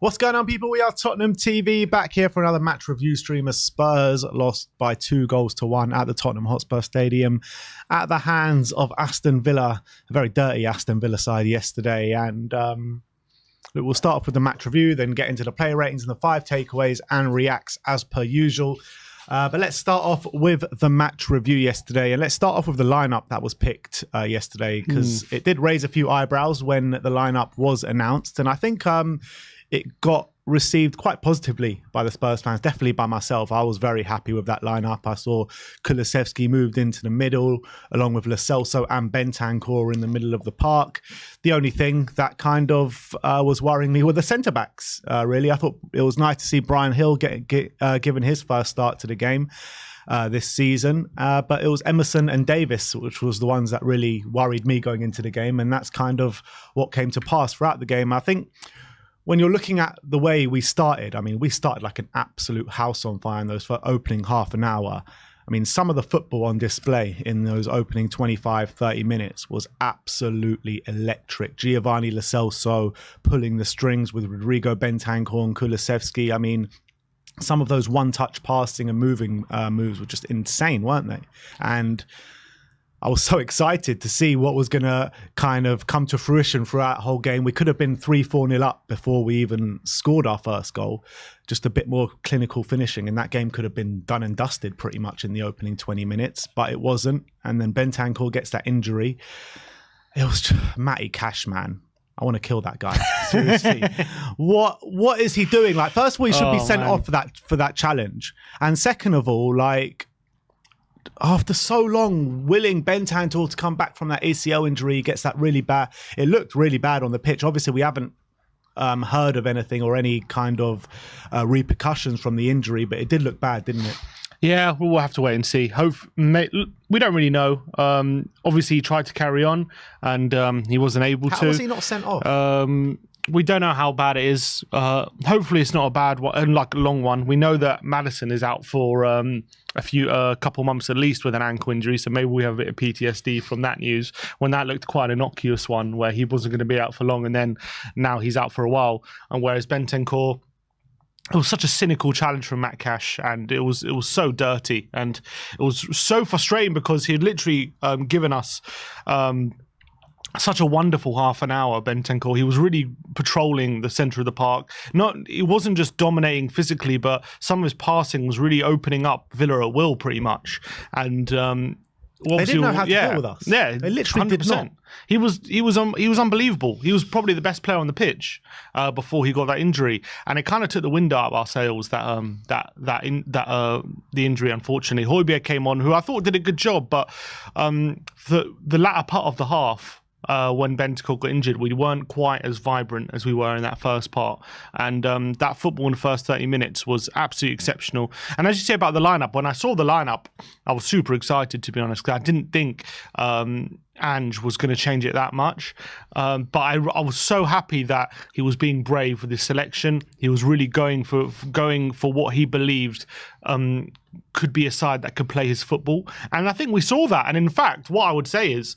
What's going on, people? We are Tottenham TV, back here for another match review stream as Spurs lost by 2-1 at the Tottenham Hotspur Stadium at the hands of Aston Villa, a very dirty Aston Villa side yesterday. And we'll start off with the match review, then get into the player ratings and the 5 takeaways and reacts as per usual. But let's start off with the match review yesterday. And let's start off with the lineup that was picked yesterday, because it did raise a few eyebrows when the lineup was announced. And I think it got received quite positively by the Spurs fans, definitely by myself. I was very happy with that lineup. I saw Kulusevski moved into the middle, along with Lo Celso and Bentancur in the middle of the park. The only thing that kind of was worrying me were the centre-backs, really. I thought it was nice to see Brian Hill given his first start to the game this season. But it was Emerson and Davis, which was the ones that really worried me going into the game. And that's kind of what came to pass throughout the game. I think when you're looking at the way we started, I mean, we started like an absolute house on fire in those opening half an hour. I mean, some of the football on display in those opening 25, 30 minutes was absolutely electric. Giovanni Lo Celso pulling the strings with Rodrigo Bentancur and Kulusevski. I mean, some of those one-touch passing and moving moves were just insane, weren't they? And I was so excited to see what was going to kind of come to fruition throughout the whole game. We could have been 3-4-0 up before we even scored our first goal. Just a bit more clinical finishing, and that game could have been done and dusted pretty much in the opening 20 minutes, but it wasn't. And then Bentancur gets that injury. It was just Matty Cash, man. I want to kill that guy. Seriously. What is he doing? Like, first of all, he should be sent off for that challenge. And second of all, like, after so long, willing Bentancur to come back from that ACL injury, gets that really bad. It looked really bad on the pitch. Obviously, we haven't heard of anything or any kind of repercussions from the injury, but it did look bad, didn't it? Yeah, we'll have to wait and see. We don't really know. Obviously, he tried to carry on, and he wasn't able to. How was he not sent off? We don't know how bad it is. Hopefully, it's not a bad one, like a long one. We know that Maddison is out for a couple months at least with an ankle injury, so maybe we have a bit of PTSD from that news, when that looked quite an innocuous one, where he wasn't going to be out for long, and then now he's out for a while. And whereas Bentancur, it was such a cynical challenge from Matt Cash, and it was so dirty, and it was so frustrating because he had literally given us such a wonderful half an hour. Bentancur, he was really patrolling the centre of the park. It wasn't just dominating physically, but some of his passing was really opening up Villa at will, pretty much. And they didn't know how to deal with us. Yeah, they literally 100%. Did not. He was unbelievable. He was probably the best player on the pitch before he got that injury, and it kind of took the wind out of our sails. The injury, unfortunately. Højbjerg came on, who I thought did a good job, but the latter part of the half, when Bentancur got injured, we weren't quite as vibrant as we were in that first part. And that football in the first 30 minutes was absolutely exceptional. And as you say about the lineup, when I saw the lineup, I was super excited, to be honest, because I didn't think Ange was going to change it that much. But I was so happy that he was being brave with his selection. He was really going for what he believed could be a side that could play his football. And I think we saw that. And in fact, what I would say is,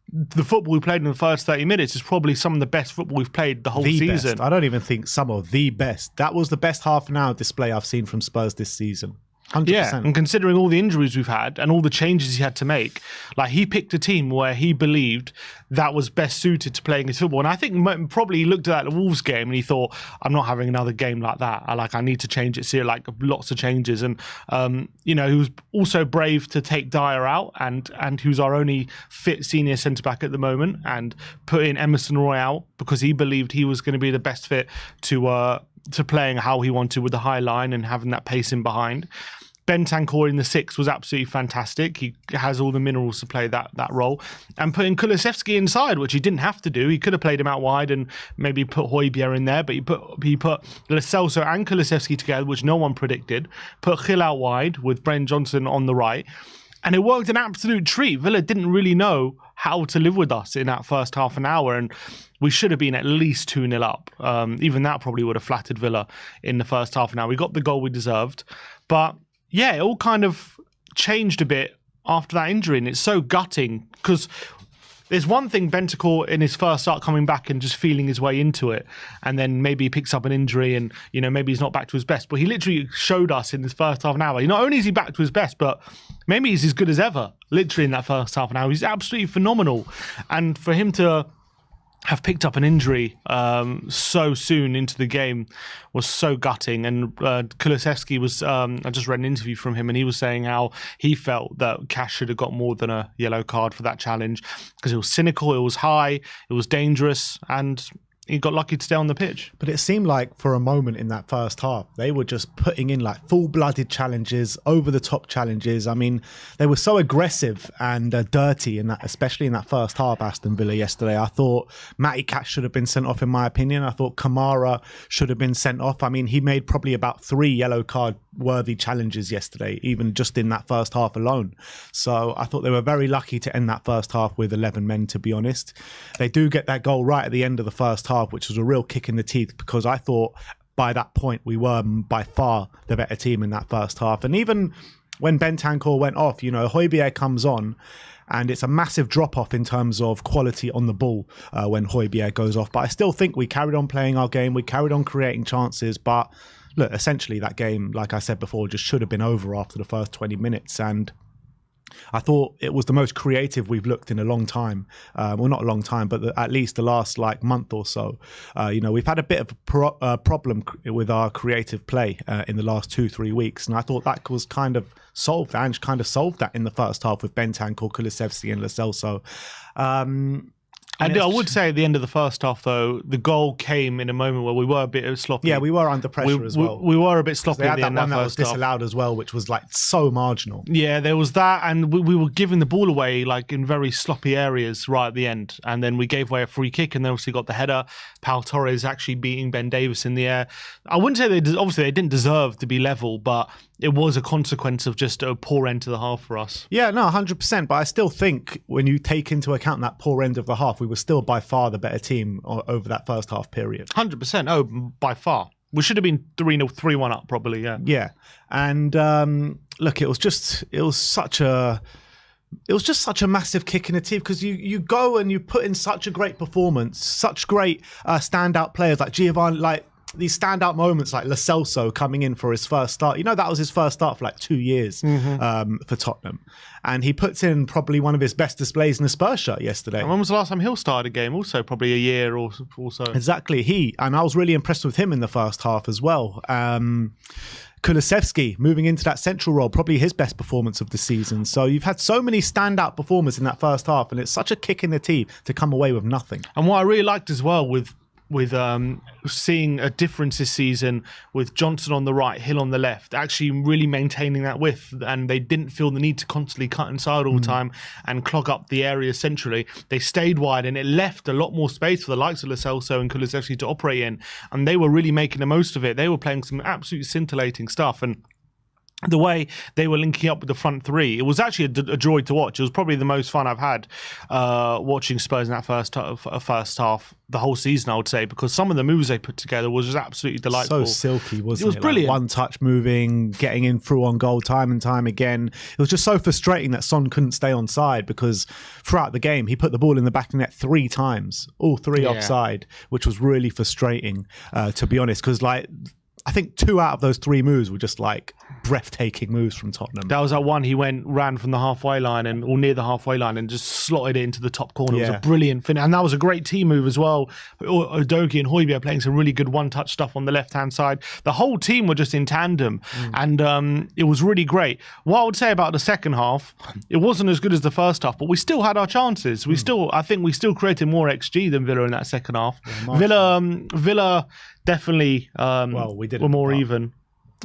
the football we played in the first 30 minutes is probably some of the best football we've played the whole season. Best. I don't even think some of the best. That was the best half an hour display I've seen from Spurs this season. 100%. Yeah, and considering all the injuries we've had and all the changes he had to make, like, he picked a team where he believed that was best suited to playing his football. And I think probably he looked at the Wolves game and he thought, I'm not having another game like that. I need to change it. So like lots of changes. And he was also brave to take Dyer out, and who's our only fit senior centre back at the moment, and put in Emerson Royal because he believed he was going to be the best fit to playing how he wanted with the high line and having that pace in behind. Bentancur in the 6 was absolutely fantastic. He has all the minerals to play that role. And putting Kulusevski inside, which he didn't have to do. He could have played him out wide and maybe put Højbjerg in there, but he put Lo Celso and Kulusevski together, which no one predicted. Put Gil out wide with Brennan Johnson on the right. And it worked an absolute treat. Villa didn't really know how to live with us in that first half an hour, and we should have been at least 2-0 up. Even that probably would have flattered Villa in the first half an hour. We got the goal we deserved. But yeah, it all kind of changed a bit after that injury, and it's so gutting because there's one thing Bentancur in his first start coming back and just feeling his way into it, and then maybe he picks up an injury and, you know, maybe he's not back to his best. But he literally showed us in his first half an hour, not only is he back to his best, but maybe he's as good as ever, literally in that first half an hour. He's absolutely phenomenal. And for him to have picked up an injury so soon into the game was so gutting. And Kulusevski was, I just read an interview from him, and he was saying how he felt that Cash should have got more than a yellow card for that challenge because it was cynical, it was high, it was dangerous, and he got lucky to stay on the pitch. But it seemed like for a moment in that first half, they were just putting in like full-blooded challenges, over-the-top challenges. I mean, they were so aggressive and dirty in that, especially in that first half, Aston Villa yesterday. I thought Matty Cash should have been sent off, in my opinion. I thought Kamara should have been sent off. I mean, he made probably about 3 yellow card worthy challenges yesterday, even just in that first half alone. So I thought they were very lucky to end that first half with 11 men, to be honest. They do get that goal right at the end of the first half, which was a real kick in the teeth, because I thought by that point we were by far the better team in that first half. And even when Bentancur went off, you know, Højbjerg comes on, and it's a massive drop-off in terms of quality on the ball when Højbjerg goes off. But I still think we carried on playing our game, we carried on creating chances, but look, essentially that game, like I said before, just should have been over after the first 20 minutes. And I thought it was the most creative we've looked in a long time. Well, not a long time, but at least the last like month or so. You know, we've had a bit of a problem with our creative play in the last 2-3 weeks. And I thought that was kind of solved. Ange kind of solved that in the first half with Bentancur, Kulusevski and Lo Celso. And I would say at the end of the first half, though, the goal came in a moment where we were a bit sloppy. Yeah, we were under pressure as well. We were a bit sloppy at the end of that was disallowed as well, which was like so marginal. Yeah, there was that, and we were giving the ball away like in very sloppy areas right at the end. And then we gave away a free kick, and then obviously got the header. Pau Torres actually beating Ben Davies in the air. I wouldn't say obviously they didn't deserve to be level, but it was a consequence of just a poor end to the half for us. Yeah, no, 100%. But I still think when you take into account that poor end of the half, we were still by far the better team over that first half period. 100%. Oh, by far. We should have been 3-1 up probably, yeah. Yeah. And look, it was just such a massive kick in the teeth, because you go and you put in such a great performance, such great standout players like Giovanni, like these standout moments like Lo Celso coming in for his first start. You know, that was his first start for like 2 years for Tottenham. And he puts in probably one of his best displays in a Spurs shirt yesterday. And when was the last time Hill started a game? Also, probably a year or so. Exactly. And I was really impressed with him in the first half as well. Kulusevski moving into that central role, probably his best performance of the season. So you've had so many standout performers in that first half, and it's such a kick in the teeth to come away with nothing. And what I really liked as well with seeing a difference this season with Johnson on the right, Hill on the left, actually really maintaining that width, and they didn't feel the need to constantly cut inside all the time and clog up the area centrally. They stayed wide, and it left a lot more space for the likes of Lo Celso and Kulusevski to operate in, and they were really making the most of it. They were playing some absolutely scintillating stuff, and the way they were linking up with the front three, it was actually a joy to watch. It was probably the most fun I've had watching Spurs in that first half the whole season, I would say, because some of the moves they put together was just absolutely delightful. So silky, wasn't it? It was brilliant. Like one touch moving, getting in through on goal time and time again. It was just so frustrating that Son couldn't stay on side, because throughout the game he put the ball in the back of the net 3 times, all 3 offside, which was really frustrating, to be honest, because like I think 2 out of those 3 moves were just like breathtaking moves from Tottenham. That was that one, he ran from the halfway line or near the halfway line and just slotted it into the top corner. It was a brilliant finish. And that was a great team move as well. Udogie and Højbjerg playing some really good one-touch stuff on the left-hand side. The whole team were just in tandem, and it was really great. What I would say about the second half, it wasn't as good as the first half, but we still had our chances. I think we still created more XG than Villa in that second half. Yeah, Villa definitely were more even.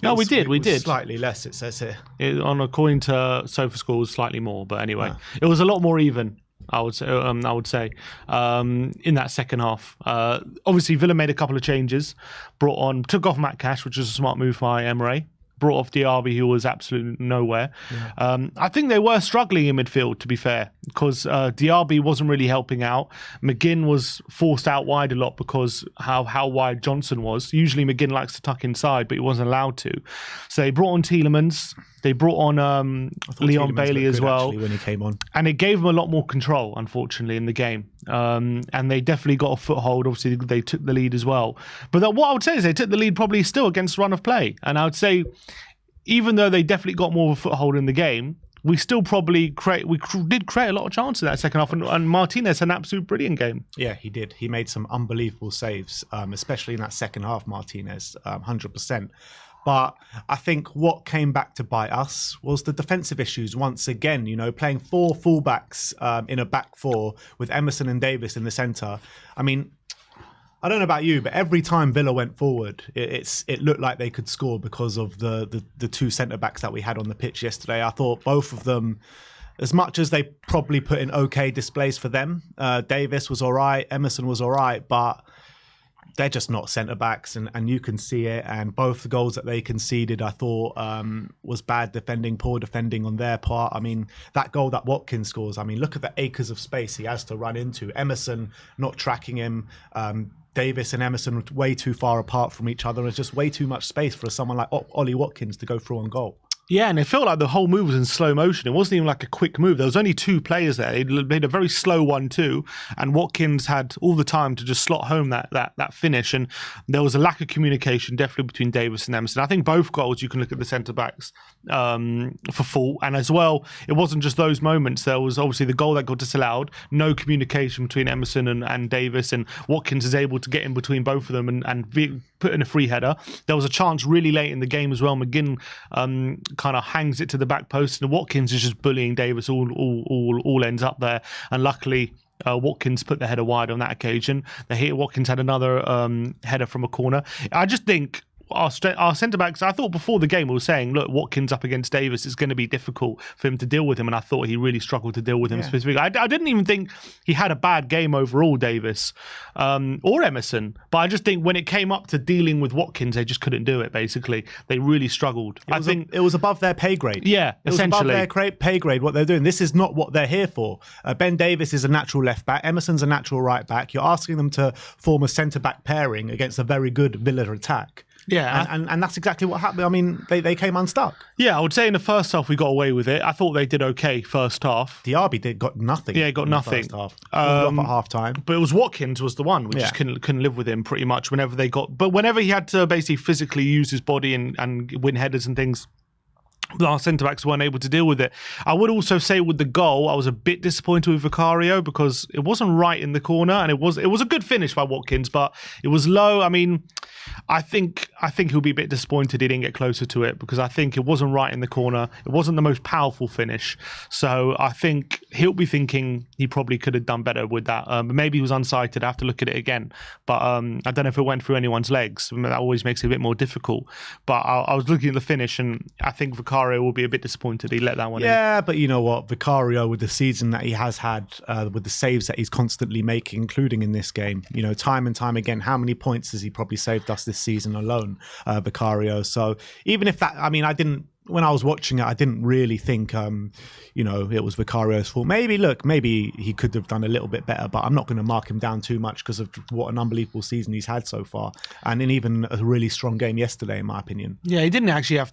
No, we did. Slightly less, it says here. According to SofaScore, it was slightly more, but anyway, it was a lot more even. I would say, in that second half. Obviously, Villa made a couple of changes. Took off Matt Cash, which was a smart move by Emery. brought off Diaby, who was absolutely nowhere. I think they were struggling in midfield, to be fair, because Diaby wasn't really helping out. McGinn was forced out wide a lot because how wide Johnson was. Usually McGinn likes to tuck inside, but he wasn't allowed to. So they brought on Tielemans. They brought on Leon Bailey as well when he came on, and it gave them a lot more control, unfortunately, in the game. And they definitely got a foothold. Obviously, they took the lead as well. But what I would say is they took the lead probably still against run of play. And I would say, even though they definitely got more of a foothold in the game, we still probably did create a lot of chances in that second half. And Martinez had an absolute brilliant game. Yeah, he did. He made some unbelievable saves, especially in that second half, Martinez, 100%. But I think what came back to bite us was the defensive issues once again, playing 4 fullbacks in a back 4 with Emerson and Davis in the centre. I mean, I don't know about you, but every time Villa went forward, it looked like they could score because of the 2 centre-backs that we had on the pitch yesterday. I thought both of them, as much as they probably put in okay displays for them, Davis was all right, Emerson was all right, but they're just not centre-backs, and you can see it. And both the goals that they conceded, I thought, was bad defending, poor defending on their part. I mean, that goal that Watkins scores, I mean, look at the acres of space he has to run into. Emerson not tracking him. Davis and Emerson way too far apart from each other. There's just way too much space for someone like Ollie Watkins to go through on goal. Yeah, and it felt like the whole move was in slow motion. It wasn't even like a quick move. There was only 2 players there. They made a very slow 1-2, and Watkins had all the time to just slot home that finish. And there was a lack of communication, definitely between Davis and Emerson. I think both goals, you can look at the centre backs for fault, and as well, it wasn't just those moments. There was obviously the goal that got disallowed. No communication between Emerson and Davis, and Watkins is able to get in between both of them and put in a free header. There was a chance really late in the game as well. McGinn kind of hangs it to the back post, and Watkins is just bullying Davis all ends up there. And luckily, Watkins put the header wide on that occasion. Watkins had another header from a corner. I just think our centre-backs, I thought before the game we were saying, look, Watkins up against Davis is going to be difficult for him to deal with him, and I thought he really struggled to deal with him specifically. I didn't even think he had a bad game overall, Davis, or Emerson, but I just think when it came up to dealing with Watkins, they just couldn't do it, basically. They really struggled. I think it was above their pay grade. Yeah, it essentially. was above their pay grade, what they're doing. This is not what they're here for. Ben Davis is a natural left-back. Emerson's a natural right-back. You're asking them to form a centre-back pairing against a very good Villa attack. Yeah, and that's exactly what happened. I mean, they came unstuck. Yeah, I would say in the first half we got away with it. I thought they did okay first half. Diaby got nothing. Yeah, got nothing. First half. Off at half time. But it was Watkins was the one. We just couldn't live with him pretty much whenever he had to basically physically use his body and win headers and things. Our centre-backs weren't able to deal with it. I would also say with the goal, I was a bit disappointed with Vicario because it wasn't right in the corner, and it was a good finish by Watkins, but it was low. I mean, I think he'll be a bit disappointed he didn't get closer to it because I think it wasn't right in the corner. It wasn't the most powerful finish. So I think he'll be thinking he probably could have done better with that. Maybe he was unsighted. I have to look at it again. But I don't know if it went through anyone's legs. That always makes it a bit more difficult. But I was looking at the finish, and I think Vicario will be a bit disappointed he let that one in. Yeah, but you know what? Vicario, with the season that he has had, with the saves that he's constantly making, including in this game, time and time again, how many points has he probably saved us this season alone, Vicario? So even if that, I mean, when I was watching it, I didn't really think, it was Vicario's fault. Maybe he could have done a little bit better, but I'm not going to mark him down too much because of what an unbelievable season he's had so far. And in even a really strong game yesterday, in my opinion. Yeah, he didn't actually have,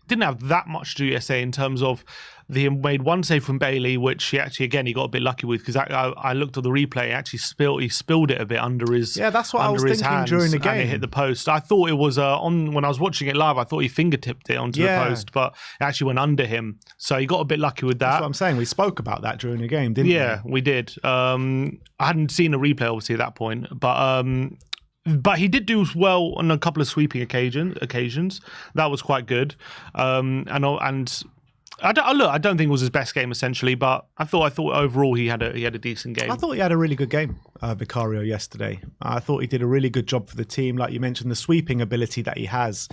didn't have that much to do yesterday in terms of he made one save from Bailey, which he got a bit lucky with because I looked at the replay. He spilled it a bit under his that's what I was thinking during the game. And it hit the post. I thought it was when I was watching it live. I thought he fingertipped it onto the post, but it actually went under him. So he got a bit lucky with that. That's what I'm saying. We spoke about that during the game, didn't we? Yeah, we did. I hadn't seen a replay obviously at that point, but he did do well on a couple of sweeping occasions. That was quite good. And I don't think it was his best game essentially, but I thought overall he had a decent game. I thought he had a really good game, Vicario, yesterday. I thought he did a really good job for the team. Like you mentioned, the sweeping ability that he has.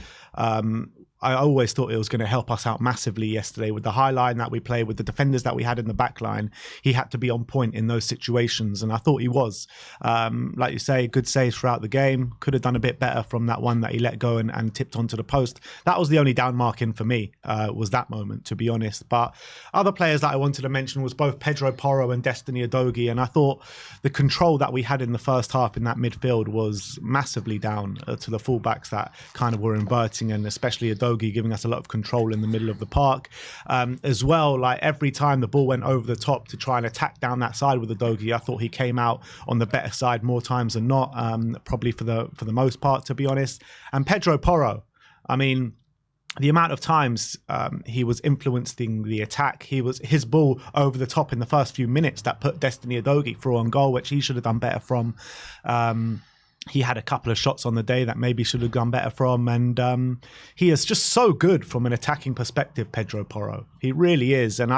I always thought it was going to help us out massively yesterday with the high line that we played, with the defenders that we had in the back line. He had to be on point in those situations, and I thought he was. Like you say, good saves throughout the game. Could have done a bit better from that one that he let go and tipped onto the post. That was the only down marking for me, was that moment, to be honest. But other players that I wanted to mention was both Pedro Porro and Destiny Udogie, and I thought the control that we had in the first half in that midfield was massively down to the fullbacks that kind of were inverting, and especially Udogie giving us a lot of control in the middle of the park. As well, like every time the ball went over the top to try and attack down that side with Udogie, I thought he came out on the better side more times than not, probably for the most part, to be honest. And Pedro Porro, I mean, the amount of times he was influencing the attack, his ball over the top in the first few minutes that put Destiny Udogie through on goal, which he should have done better from. He had a couple of shots on the day that maybe should have gone better from, and he is just so good from an attacking perspective, Pedro Porro. He really is, and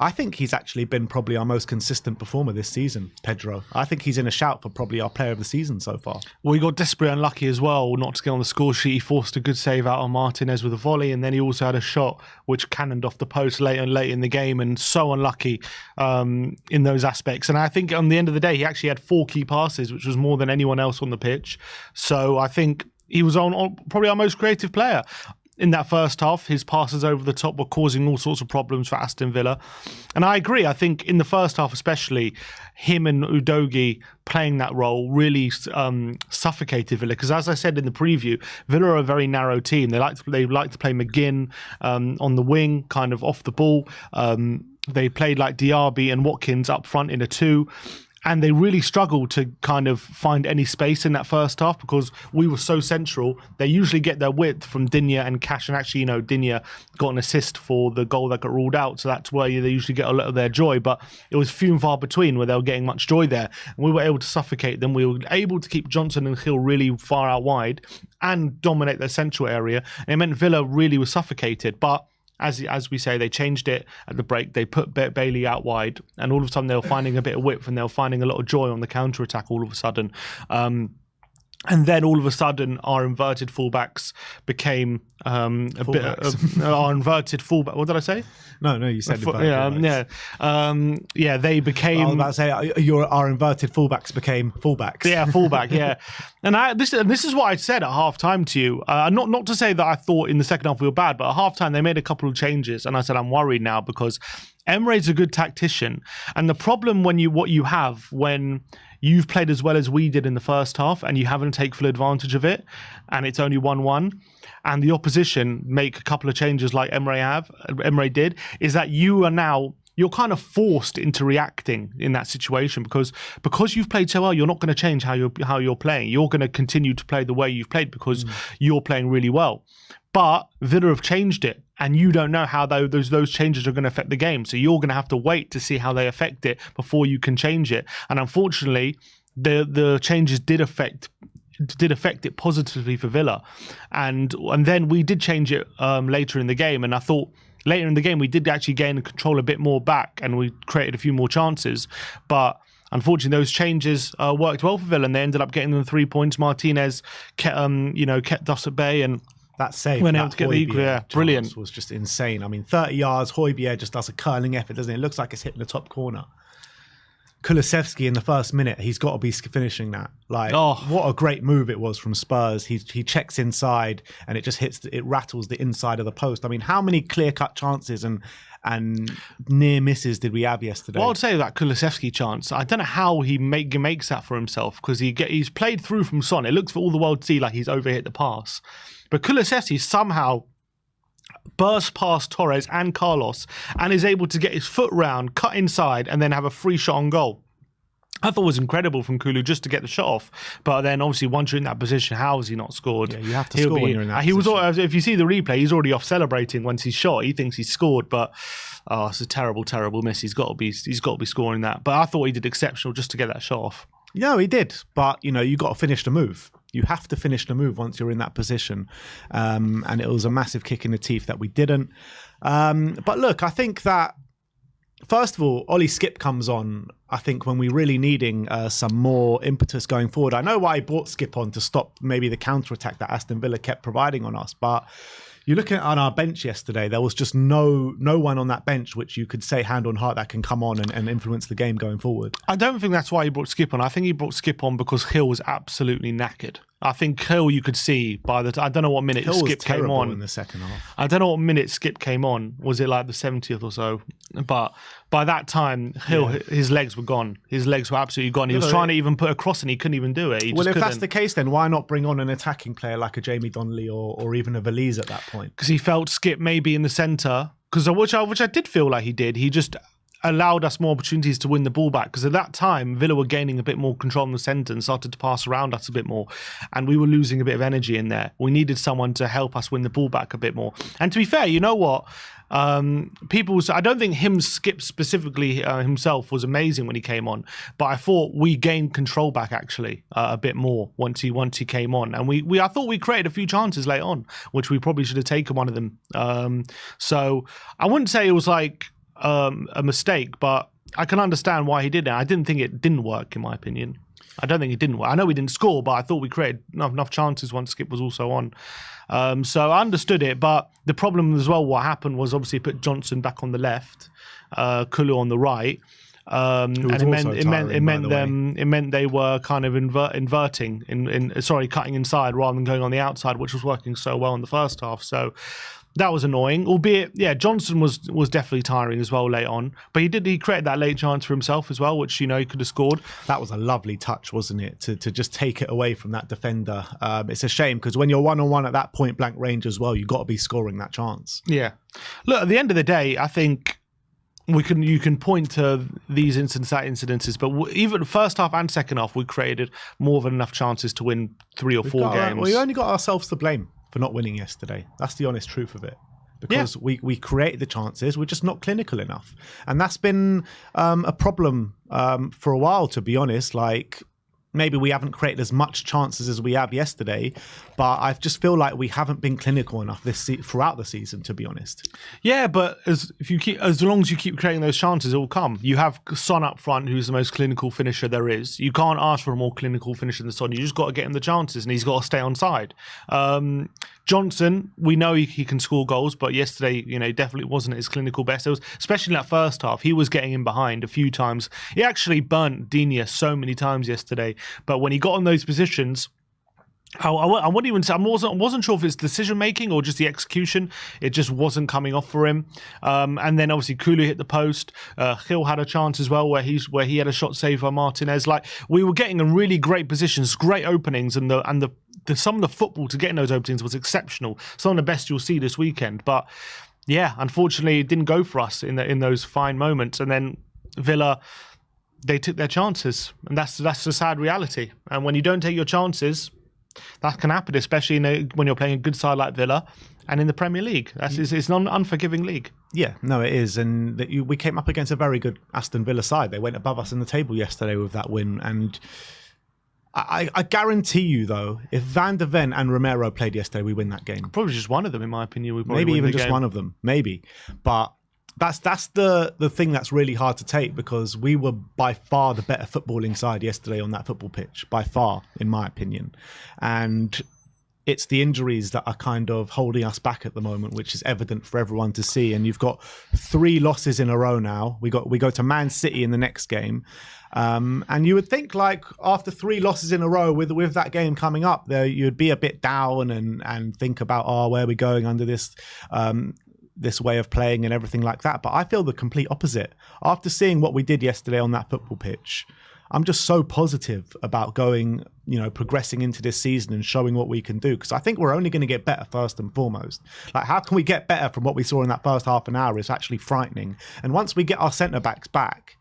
I think he's actually been probably our most consistent performer this season, Pedro. I think he's in a shout for probably our player of the season so far. Well, he got desperately unlucky as well not to get on the score sheet. He forced a good save out on Martinez with a volley, and then he also had a shot which cannoned off the post late in the game, and so unlucky in those aspects. And I think on the end of the day, he actually had 4 key passes, which was more than anyone else on the pitch. So I think he was on probably our most creative player. In that first half, his passes over the top were causing all sorts of problems for Aston Villa. And I agree. I think in the first half especially, him and Udogie playing that role really suffocated Villa. Because as I said in the preview, Villa are a very narrow team. They like to play McGinn on the wing, kind of off the ball. They played like Diaby and Watkins up front in a 2. And they really struggled to kind of find any space in that first half because we were so central. They usually get their width from Digne and Cash. And actually, Digne got an assist for the goal that got ruled out. So that's where they usually get a lot of their joy. But it was few and far between where they were getting much joy there. And we were able to suffocate them. We were able to keep Johnson and Hill really far out wide and dominate their central area. And it meant Villa really was suffocated. But as we say, they changed it at the break. They put Bailey out wide, and all of a sudden they were finding a bit of width and they were finding a lot of joy on the counter-attack all of a sudden. And then all of a sudden, our inverted fullbacks became our inverted fullback. What did I say? No, you said they became. I was about to say our inverted fullbacks became fullbacks. Yeah, fullback. Yeah, and this is what I said at half time to you. Not to say that I thought in the second half we were bad, but at half time they made a couple of changes, and I said I'm worried now because Emre's a good tactician, and the problem when you've played as well as we did in the first half and you haven't taken full advantage of it and it's only 1-1 and the opposition make a couple of changes like Emre did, is that you're kind of forced into reacting in that situation because you've played so well, you're not going to change how you're playing. You're going to continue to play the way you've played because you're playing really well. But Villa have changed it, and you don't know how those changes are going to affect the game. So you're going to have to wait to see how they affect it before you can change it. And unfortunately, the changes did affect it positively for Villa. And then we did change it later in the game, and I thought later in the game we did actually gain control a bit more back, and we created a few more chances. But unfortunately, those changes worked well for Villa, and they ended up getting them 3 points. Martinez kept us at bay, and that save, went out to get the equal. Brilliant, was just insane. I mean, 30 yards. Højbjerg just does a curling effort, doesn't it? It looks like it's hitting the top corner. Kulusevski in the first minute, he's got to be finishing that. What a great move it was from Spurs. He checks inside and it just it rattles the inside of the post. I mean, how many clear-cut chances and near misses did we have yesterday? Well, I'd say that Kulusevski chance, I don't know how he makes that for himself because he's played through from Son. It looks for all the world to see like he's overhit the pass. But Kulusevski somehow bursts past Torres and Carlos and is able to get his foot round, cut inside, and then have a free shot on goal. I thought it was incredible from Kulu just to get the shot off. But then obviously once you're in that position, how has he not scored? Yeah, you have to score when you're in that position. If you see the replay, he's already off celebrating once he's shot. He thinks he's scored, but it's a terrible, terrible miss. He's got to be scoring that. But I thought he did exceptional just to get that shot off. No, he did. But, you got to finish the move. You have to finish the move once you're in that position. And it was a massive kick in the teeth that we didn't. But look, I think that first of all, Ollie Skip comes on, I think, when we're really needing some more impetus going forward. I know why he brought Skip on to stop maybe the counter-attack that Aston Villa kept providing on us, but you're looking at on our bench yesterday, there was just no one on that bench which you could say hand on heart that can come on and influence the game going forward. I don't think that's why he brought Skip on. I think he brought Skip on because Hill was absolutely knackered. I think Hill, you could see by the I don't know what minute Hill Skip was came on in the second half. I don't know what minute Skip came on. Was it like the 70th or so? But by that time, Hill, his legs were gone. His legs were absolutely gone. He was trying to even put a cross and he couldn't even do it. If that's the case, then why not bring on an attacking player like a Jamie Donnelly or even a Valise at that point? Because he felt Skip maybe in the centre, which I did feel like he did. He just allowed us more opportunities to win the ball back, because at that time Villa were gaining a bit more control in the centre and started to pass around us a bit more, and we were losing a bit of energy in there. We needed someone to help us win the ball back a bit more. And to be fair, you know what, I don't think Skip specifically himself was amazing when he came on, but I thought we gained control back actually a bit more once he came on, and I thought we created a few chances late on, which we probably should have taken one of them. So I wouldn't say it was like a mistake, but I can understand why he did it. I didn't think it didn't work, in my opinion. I don't think it didn't work. I know we didn't score, but I thought we created enough chances once Skip was also on. So I understood it, but the problem as well, what happened was obviously put Johnson back on the left, Kulu on the right. And it meant they were kind of inverting, cutting inside rather than going on the outside, which was working so well in the first half. So that was annoying, albeit, Johnson was definitely tiring as well late on. But he created that late chance for himself as well, which, he could have scored. That was a lovely touch, wasn't it? To just take it away from that defender. It's a shame, because when you're one-on-one at that point-blank range as well, you've got to be scoring that chance. Yeah. Look, at the end of the day, I think you can point to these incidences, but even first half and second half, we created more than enough chances to win 3 or 4 games. We only got ourselves to blame for not winning yesterday. That's the honest truth of it. Because we created the chances, we're just not clinical enough. And that's been a problem for a while, to be honest. Like, maybe we haven't created as much chances as we have yesterday, but I just feel like we haven't been clinical enough throughout the season, to be honest. Yeah, but as long as you keep creating those chances, it will come. You have Son up front, who's the most clinical finisher there is. You can't ask for a more clinical finisher than Son. You just got to get him the chances, and he's got to stay on side. Johnson, we know he can score goals, but yesterday, definitely wasn't at his clinical best. It was, especially in that first half, he was getting in behind a few times. He actually burnt Digne so many times yesterday, but when he got in those positions, I wouldn't even say, I wasn't sure if it's decision making or just the execution. It just wasn't coming off for him. And then obviously Kulu hit the post. Hill had a chance as well where he had a shot saved by Martinez. Like, we were getting in really great positions, great openings, and some of the football to get in those openings was exceptional. Some of the best you'll see this weekend. But yeah, unfortunately, it didn't go for us in those fine moments. And then Villa, they took their chances, and that's the sad reality. And when you don't take your chances, that can happen, especially when you're playing a good side like Villa and in the Premier League. It's an unforgiving league. Yeah, no, it is. And we came up against a very good Aston Villa side. They went above us in the table yesterday with that win. And I guarantee you, though, if Van de Ven and Romero played yesterday, we win that game. Probably just one of them, in my opinion. Maybe even just one of them. Maybe. But that's the thing that's really hard to take, because we were by far the better footballing side yesterday on that football pitch, by far, in my opinion. And it's the injuries that are kind of holding us back at the moment, which is evident for everyone to see. And you've got 3 losses in a row now. We go to Man City in the next game. And you would think, like, after 3 losses in a row with that game coming up, there you'd be a bit down and think about, where are we going under this way of playing and everything like that. But I feel the complete opposite. After seeing what we did yesterday on that football pitch, I'm just so positive about going, progressing into this season and showing what we can do, because I think we're only going to get better first and foremost. Like, how can we get better from what we saw in that first half an hour? It's actually frightening. And once we get our centre-backs back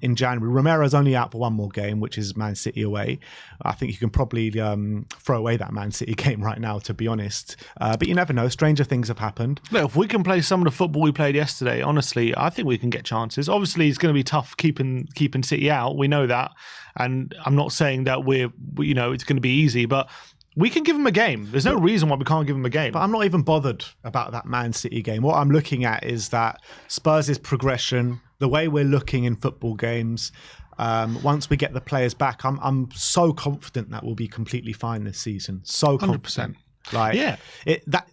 in January, Romero's only out for one more game, which is Man City away. I think you can probably throw away that Man City game right now, to be honest. But you never know. Stranger things have happened. Look, if we can play some of the football we played yesterday, honestly, I think we can get chances. Obviously, it's going to be tough keeping City out. We know that. And I'm not saying that it's going to be easy, but we can give them a game. There's no reason why we can't give them a game. But I'm not even bothered about that Man City game. What I'm looking at is that Spurs' progression, the way we're looking in football games. Once we get the players back, I'm so confident that we'll be completely fine this season. So confident. 100%. Like, yeah,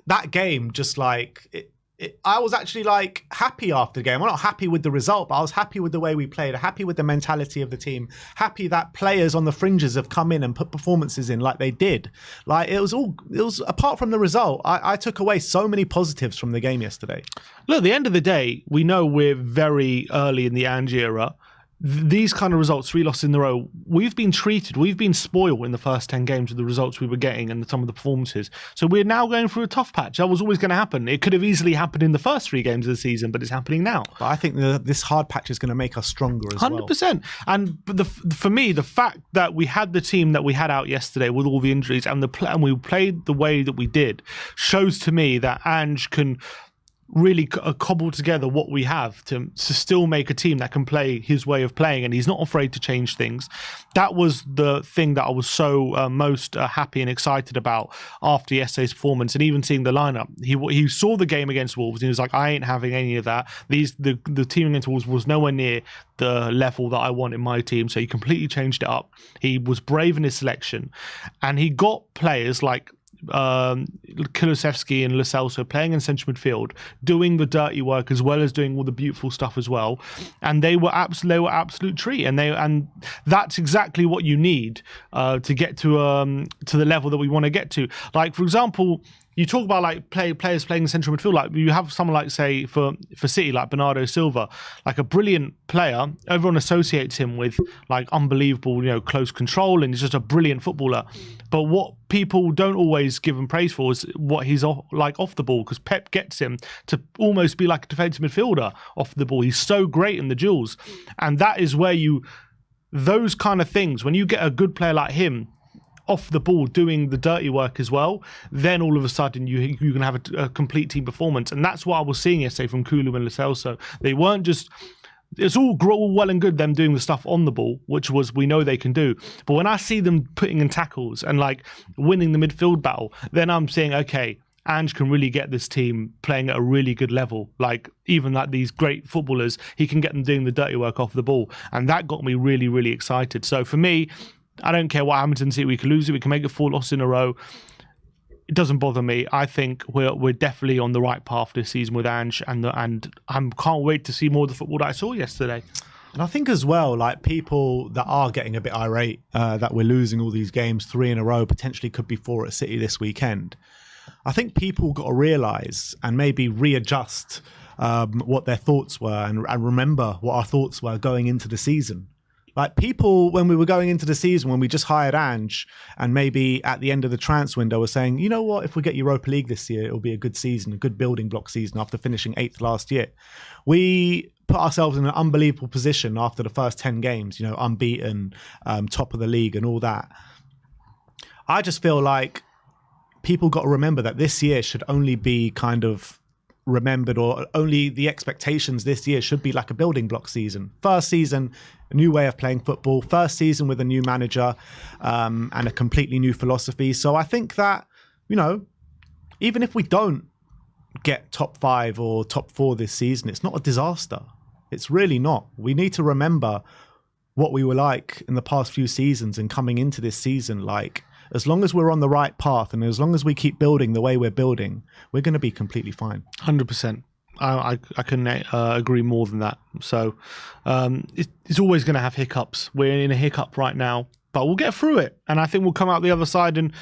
that game, just like I was actually like happy after the game. I'm not happy with the result, but I was happy with the way we played, happy with the mentality of the team, happy that players on the fringes have come in and put performances in like they did. Like it was apart from the result, I took away so many positives from the game yesterday. Look, at the end of the day, we know we're very early in the Ange era. These kind of results, 3 losses in a row, we've been spoiled in the first 10 games with the results we were getting and some of the performances. So we're now going through a tough patch. That was always going to happen. It could have easily happened in the first 3 games of the season, but it's happening now. But I think this hard patch is going to make us stronger as 100%. And for me, the fact that we had the team that we had out yesterday with all the injuries and we played the way that we did shows to me that Ange can really cobble together what we have to still make a team that can play his way of playing, and he's not afraid to change things. That was the thing that I was so most happy and excited about after yesterday's performance, and even seeing the lineup. He saw the game against Wolves and he was like, I ain't having any of that. The team against Wolves was nowhere near the level that I want in my team, so he completely changed it up. He was brave in his selection, and he got players like Kulusevski and Lo Celso playing in central midfield, doing the dirty work as well as doing all the beautiful stuff as well, and they were absolute treat, and that's exactly what you need to get to the level that we want to get to. Like, for example, you talk about like players playing in central midfield. Like you have someone like, say, for City, like Bernardo Silva, like a brilliant player. Everyone associates him with like unbelievable, close control, and he's just a brilliant footballer. But what people don't always give him praise for is what he's off the ball, because Pep gets him to almost be like a defensive midfielder off the ball. He's so great in the duels, and that is where those kind of things, when you get a good player like him off the ball doing the dirty work as well, then all of a sudden you can have a complete team performance. And that's what I was seeing yesterday from Kulu and Lo Celso. They weren't just, it's all well and good them doing the stuff on the ball, which we know they can do, but when I see them putting in tackles and like winning the midfield battle, then I'm saying, okay, Ange can really get this team playing at a really good level. Like, even like these great footballers, he can get them doing the dirty work off the ball, and that got me really, really excited. So for me, I don't care what happens in City. We can lose it. We can make it 4 losses in a row. It doesn't bother me. I think we're definitely on the right path this season with Ange, and I can't wait to see more of the football that I saw yesterday. And I think as well, like people that are getting a bit irate that we're losing all these games 3 in a row, potentially could be 4 at City this weekend. I think people got to realise and maybe readjust what their thoughts were and remember what our thoughts were going into the season. Like people, when we were going into the season, when we just hired Ange and maybe at the end of the transfer window were saying, you know what, if we get Europa League this year, it'll be a good season, a good building block season after finishing 8th last year. We put ourselves in an unbelievable position after the first 10 games, unbeaten, top of the league and all that. I just feel like people got to remember that this year should only be kind of remembered, or only the expectations this year should be like a building block season. First season, a new way of playing football. First season with a new manager and a completely new philosophy. So I think that, even if we don't get top 5 or top 4 this season, it's not a disaster. It's really not. We need to remember what we were like in the past few seasons, and coming into this season, like, as long as we're on the right path and as long as we keep building the way we're building, we're going to be completely fine. 100%. I couldn't agree more than that. So it's always going to have hiccups. We're in a hiccup right now, but we'll get through it. And I think we'll come out the other side. And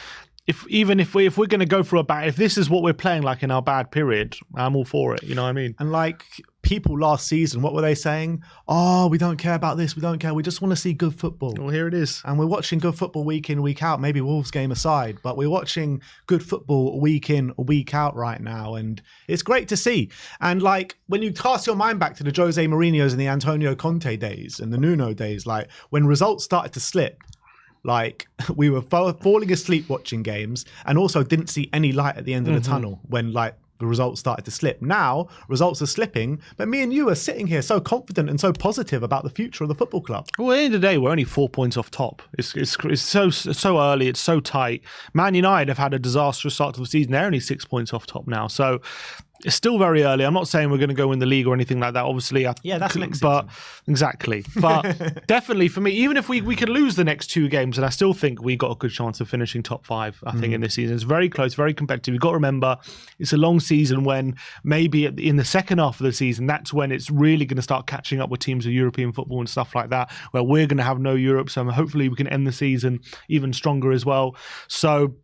if we're going to go for if this is what we're playing like in our bad period, I'm all for it. You know what I mean? And like people last season, what were they saying? Oh, we don't care about this. We don't care. We just want to see good football. Well, here it is. And we're watching good football week in, week out, maybe Wolves game aside, but we're watching good football week in, week out right now. And it's great to see. And like, when you cast your mind back to the Jose Mourinho's and the Antonio Conte days and the Nuno days, like when results started to slip, like we were falling asleep watching games and also didn't see any light at the end of the tunnel when like the results started to slip. Now, results are slipping, but me and you are sitting here so confident and so positive about the future of the football club. Well, at the end of the day, we're only 4 points off top. It's so early. It's so tight. Man United have had a disastrous start to the season. They're only 6 points off top now. So it's still very early. I'm not saying we're going to go in the league or anything like that. Obviously, that's next but season. Exactly. But definitely for me, even if we could lose the next 2 games, and I still think we got a good chance of finishing top 5. I think in this season, it's very close, very competitive. You've got to remember, it's a long season. When maybe in the second half of the season, that's when it's really going to start catching up with teams of European football and stuff like that, where we're going to have no Europe. So hopefully we can end the season even stronger as well. So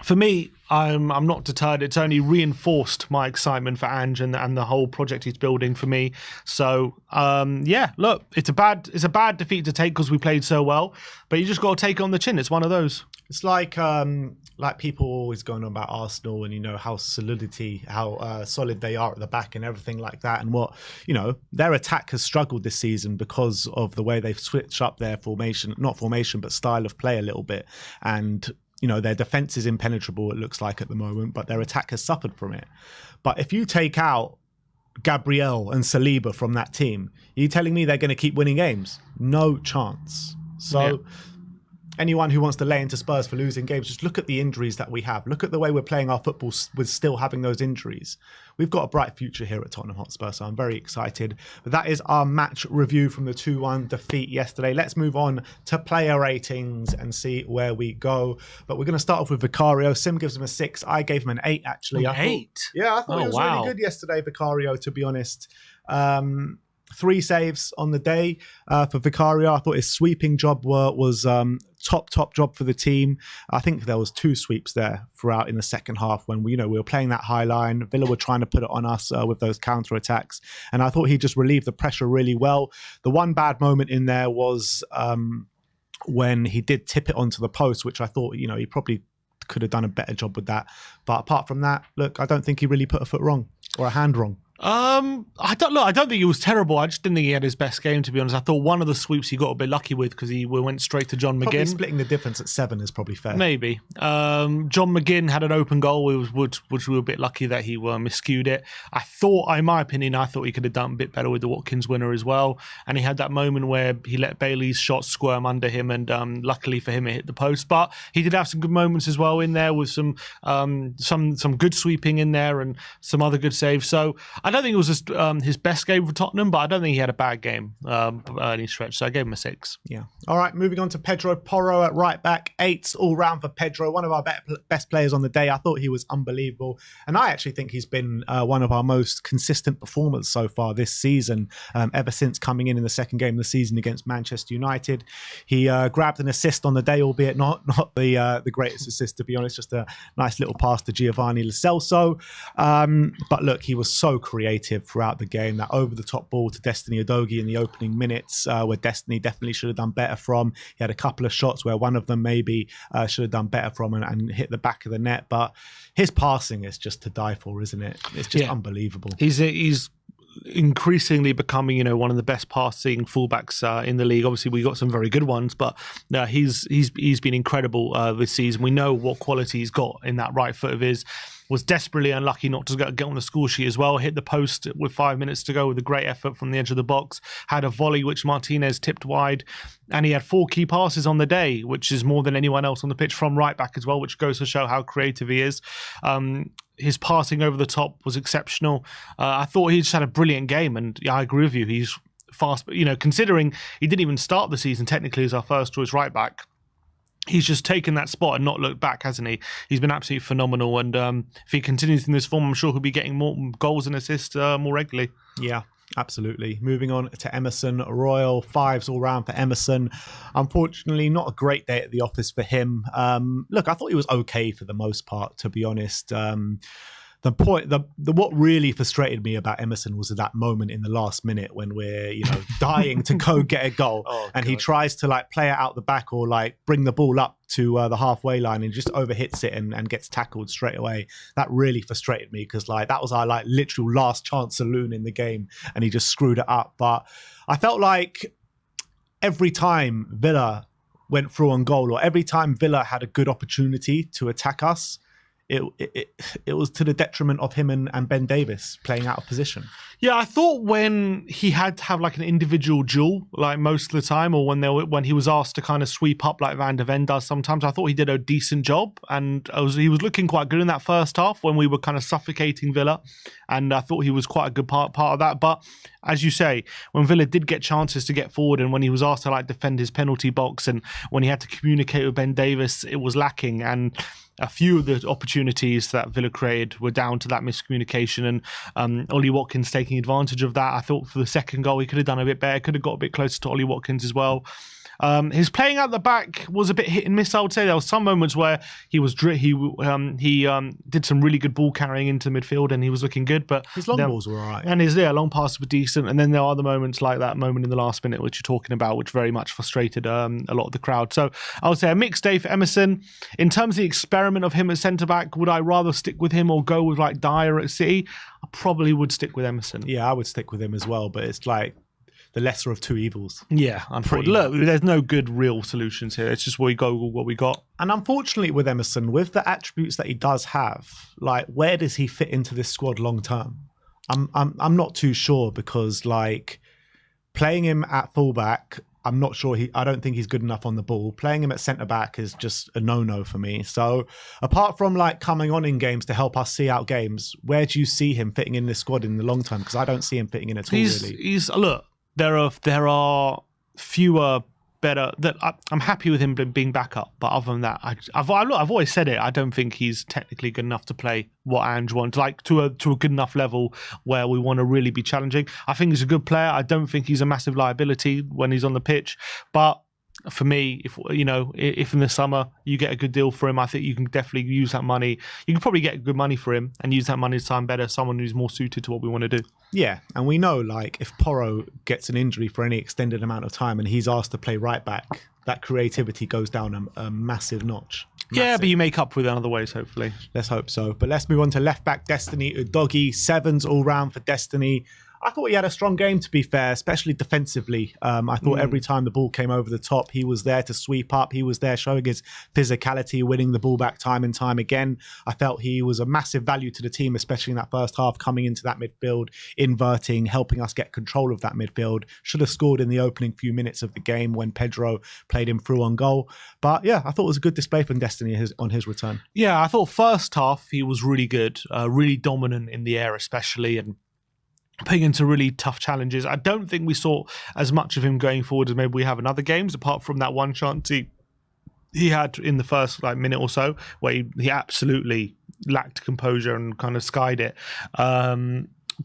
for me, I'm not deterred. It's only reinforced my excitement for Ange and the whole project he's building for me. So look, it's a bad defeat to take because we played so well, but you just got to take it on the chin. It's one of those. It's like people always going on about Arsenal and how solid they are at the back and everything like that, and what their attack has struggled this season because of the way they've switched up their not formation but style of play a little bit, and their defense is impenetrable, it looks like, at the moment, but their attack has suffered from it. But if you take out Gabriel and Saliba from that team, are you telling me they're going to keep winning games? No chance. So anyone who wants to lay into Spurs for losing games, just look at the injuries that we have. Look at the way we're playing our football with still having those injuries. We've got a bright future here at Tottenham Hotspur, so I'm very excited. But that is our match review from the 2-1 defeat yesterday. Let's move on to player ratings and see where we go. But we're going to start off with Vicario. Sim gives him a 6. I gave him an 8, actually. An 8? I thought he was really good yesterday, Vicario, to be honest. 3 saves on the day for Vicario. I thought his sweeping job was top job for the team. I think there was 2 sweeps there throughout in the second half when we were playing that high line. Villa were trying to put it on us with those counter attacks, and I thought he just relieved the pressure really well. The one bad moment in there was when he did tip it onto the post, which I thought he probably could have done a better job with that. But apart from that, look, I don't think he really put a foot wrong or a hand wrong. I don't think he was terrible. I just didn't think he had his best game, to be honest. I thought one of the sweeps he got a bit lucky with because we went straight to John Probably McGinn. Splitting the difference at 7 is probably fair. Maybe. John McGinn had an open goal, which we were a bit lucky that he miscued it. In my opinion, I thought he could have done a bit better with the Watkins winner as well. And he had that moment where he let Bailey's shot squirm under him, and luckily for him, it hit the post. But he did have some good moments as well in there with some good sweeping in there and some other good saves. So I don't think it was just his best game for Tottenham, but I don't think he had a bad game early stretch, so I gave him a 6. Yeah. All right, moving on to Pedro Porro at right back. 8s all round for Pedro, one of our best players on the day. I thought he was unbelievable, and I actually think he's been one of our most consistent performers so far this season, ever since coming in the second game of the season against Manchester United. He grabbed an assist on the day, albeit not the greatest assist, to be honest, just a nice little pass to Giovanni Lo Celso. But look, he was so creative throughout the game. That over-the-top ball to Destiny Udogie in the opening minutes, where Destiny definitely should have done better from. He had a couple of shots where one of them maybe should have done better from and hit the back of the net. But his passing is just to die for, isn't it? It's just unbelievable. He's increasingly becoming, one of the best passing fullbacks in the league. Obviously, we got some very good ones, but he's been incredible this season. We know what quality he's got in that right foot of his. Was desperately unlucky not to get on the score sheet as well. Hit the post with 5 minutes to go with a great effort from the edge of the box. Had a volley which Martinez tipped wide, and he had 4 key passes on the day, which is more than anyone else on the pitch from right back as well, which goes to show how creative he is. His passing over the top was exceptional. I thought he just had a brilliant game, and I agree with you. He's fast, considering he didn't even start the season technically as our first choice right back. He's just taken that spot and not looked back, hasn't he? He's been absolutely phenomenal. And if he continues in this form, I'm sure he'll be getting more goals and assists more regularly. Yeah, absolutely. Moving on to Emerson Royal. 5s all round for Emerson. Unfortunately, not a great day at the office for him. Look, I thought he was okay for the most part, to be honest. What really frustrated me about Emerson was that moment in the last minute when we're dying to go get a goal, and he tries to play it out the back or bring the ball up to the halfway line and just overhits it and gets tackled straight away. That really frustrated me because that was our literal last chance saloon in the game, and he just screwed it up. But I felt like every time Villa went through on goal, or every time Villa had a good opportunity to attack us, it was to the detriment of him and Ben Davies playing out of position. Yeah, I thought when he had to have like an individual duel, like most of the time, or when he was asked to kind of sweep up like Van de Ven does sometimes, I thought he did a decent job, and he was looking quite good in that first half when we were kind of suffocating Villa, and I thought he was quite a good part of that. But as you say, when Villa did get chances to get forward, and when he was asked to like defend his penalty box, and when he had to communicate with Ben Davies, it was lacking. And a few of the opportunities that Villa created were down to that miscommunication, and Ollie Watkins taking advantage of that. I thought for the second goal, he could have done a bit better, could have got a bit closer to Ollie Watkins as well. His playing out the back was a bit hit and miss, I would say. There were some moments where he did some really good ball carrying into midfield, and he was looking good. But his long balls were all right. And his long passes were decent. And then there are other moments like that moment in the last minute, which you're talking about, which very much frustrated a lot of the crowd. So I would say a mixed day for Emerson. In terms of the experiment of him at centre-back, would I rather stick with him or go with like Dyer at City? I probably would stick with Emerson. Yeah, I would stick with him as well, but it's like the lesser of two evils. Yeah, unfortunately. Look, there's no good real solutions here. It's just we go with what we got. And unfortunately with Emerson, with the attributes that he does have, like where does he fit into this squad long term? I'm not too sure, because like playing him at fullback, I'm not sure I don't think he's good enough on the ball. Playing him at centre back is just a no-no for me. So apart from like coming on in games to help us see out games, where do you see him fitting in this squad in the long term? Because I don't see him fitting in at all, really. Look, there are fewer better that I'm happy with him being back up, but other than that, I've always said it. I don't think he's technically good enough to play what Ange wants, like to a good enough level where we want to really be challenging. I think he's a good player. I don't think he's a massive liability when he's on the pitch, but for me, if in the summer you get a good deal for him, I think you can definitely use that money. You can probably get good money for him and use that money to time better someone who's more suited to what we want to do. Yeah, and we know like if Porro gets an injury for any extended amount of time and he's asked to play right back, that creativity goes down a massive notch. Massive. Yeah, but you make up with it in other ways, hopefully. Let's hope so. But let's move on to left back Destiny Udogie. 7s all round for Destiny. I thought he had a strong game, to be fair, especially defensively. I thought every time the ball came over the top, he was there to sweep up. He was there showing his physicality, winning the ball back time and time again. I felt he was a massive value to the team, especially in that first half, coming into that midfield, inverting, helping us get control of that midfield. Should have scored in the opening few minutes of the game when Pedro played him through on goal. But yeah, I thought it was a good display from Destiny on his return. Yeah, I thought first half he was really good, really dominant in the air especially, and putting into really tough challenges. I don't think we saw as much of him going forward as maybe we have in other games, apart from that one chance he had in the first minute or so where he absolutely lacked composure and kind of skied it.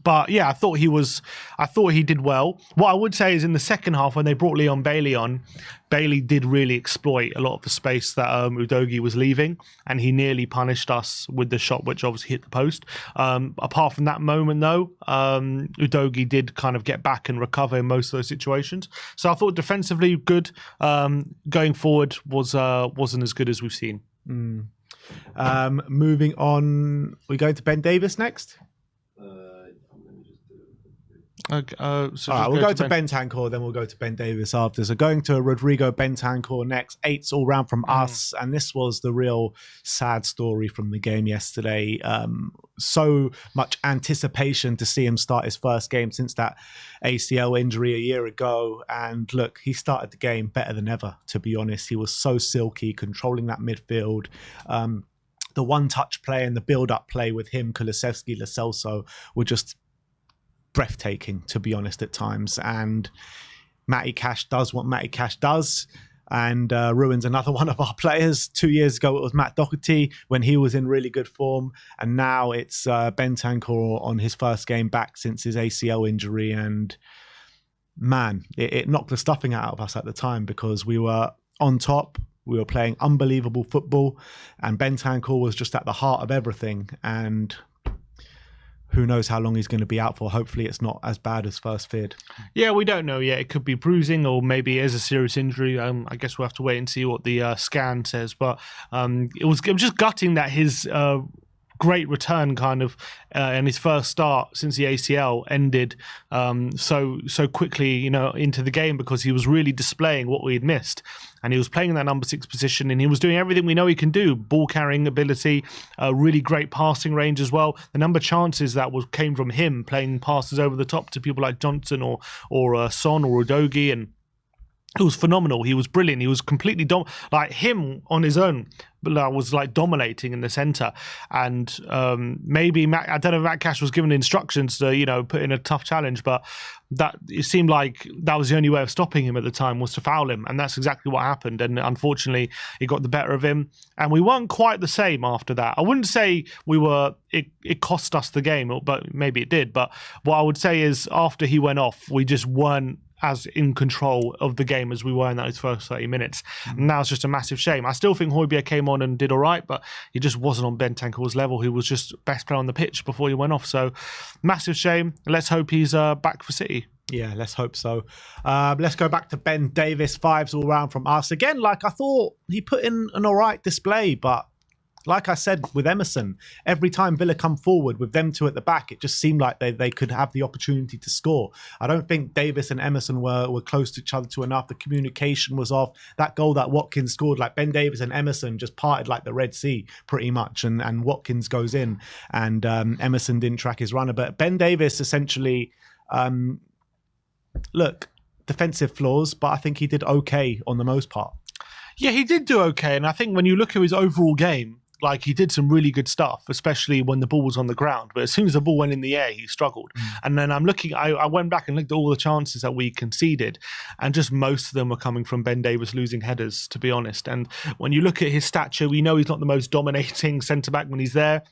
But yeah, I thought he did well. What I would say is in the second half when they brought Leon Bailey on, Bailey did really exploit a lot of the space that Udogie was leaving, and he nearly punished us with the shot, which obviously hit the post. Apart from that moment though, Udogie did kind of get back and recover in most of those situations. So I thought defensively good. Going forward wasn't as good as we've seen. Moving on, we go to Ben Davies next. Okay, all right, we'll go to Bentancur, then we'll go to Ben Davies after. So going to Rodrigo Bentancur next. 8s all round from us, and this was the real sad story from the game yesterday. So much anticipation to see him start his first game since that ACL injury a year ago, and look, he started the game better than ever, to be honest. He was so silky, controlling that midfield. The one-touch play and the build-up play with him, Kulusevski, Lo Celso, were just breathtaking, to be honest, at times. And Matty Cash does what Matty Cash does and ruins another one of our players. 2 years ago it was Matt Doherty when he was in really good form, and now it's Bentancur on his first game back since his ACL injury. And man, it knocked the stuffing out of us at the time, because we were on top, we were playing unbelievable football, and Bentancur was just at the heart of everything. And who knows how long he's going to be out for. Hopefully it's not as bad as first feared. Yeah, we don't know yet. It could be bruising, or maybe it is a serious injury. I guess we'll have to wait and see what the scan says. But it was just gutting that his great return kind of and his first start since the ACL ended so quickly, into the game, because he was really displaying what we had missed. and he was playing in that number 6 position, and he was doing everything we know he can do. Ball carrying ability, really great passing range as well. The number of chances that came from him playing passes over the top to people like Johnson or Son or Udogie, and it was phenomenal. He was brilliant. He was completely like him on his own. Was like dominating in the centre, and maybe I don't know if Matt Cash was given instructions to put in a tough challenge, but that it seemed like that was the only way of stopping him at the time, was to foul him, and that's exactly what happened. And unfortunately, it got the better of him, and we weren't quite the same after that. I wouldn't say we were. It cost us the game, but maybe it did. But what I would say is after he went off, we just weren't as in control of the game as we were in those first 30 minutes. And now it's just a massive shame. I still think Højbjerg came on and did all right, but he just wasn't on Bentancur's level, who was just best player on the pitch before he went off. So massive shame. Let's hope he's back for City. Yeah, let's hope so. Let's go back to Ben Davies. 5s all round from us. Again, like I thought he put in an all right display, but like I said with Emerson, every time Villa come forward with them two at the back, it just seemed like they could have the opportunity to score. I don't think Davies and Emerson were close to each other to enough. The communication was off. That goal that Watkins scored, like Ben Davies and Emerson just parted like the Red Sea pretty much, and Watkins goes in, and Emerson didn't track his runner. But Ben Davies essentially, look, defensive flaws, but I think he did okay on the most part. Yeah, he did do okay, and I think when you look at his overall game, like he did some really good stuff, especially when the ball was on the ground. But as soon as the ball went in the air, he struggled. And then I went back and looked at all the chances that we conceded, and just most of them were coming from Ben Davies losing headers, to be honest. And when you look at his stature, we know he's not the most dominating centre-back when he's there.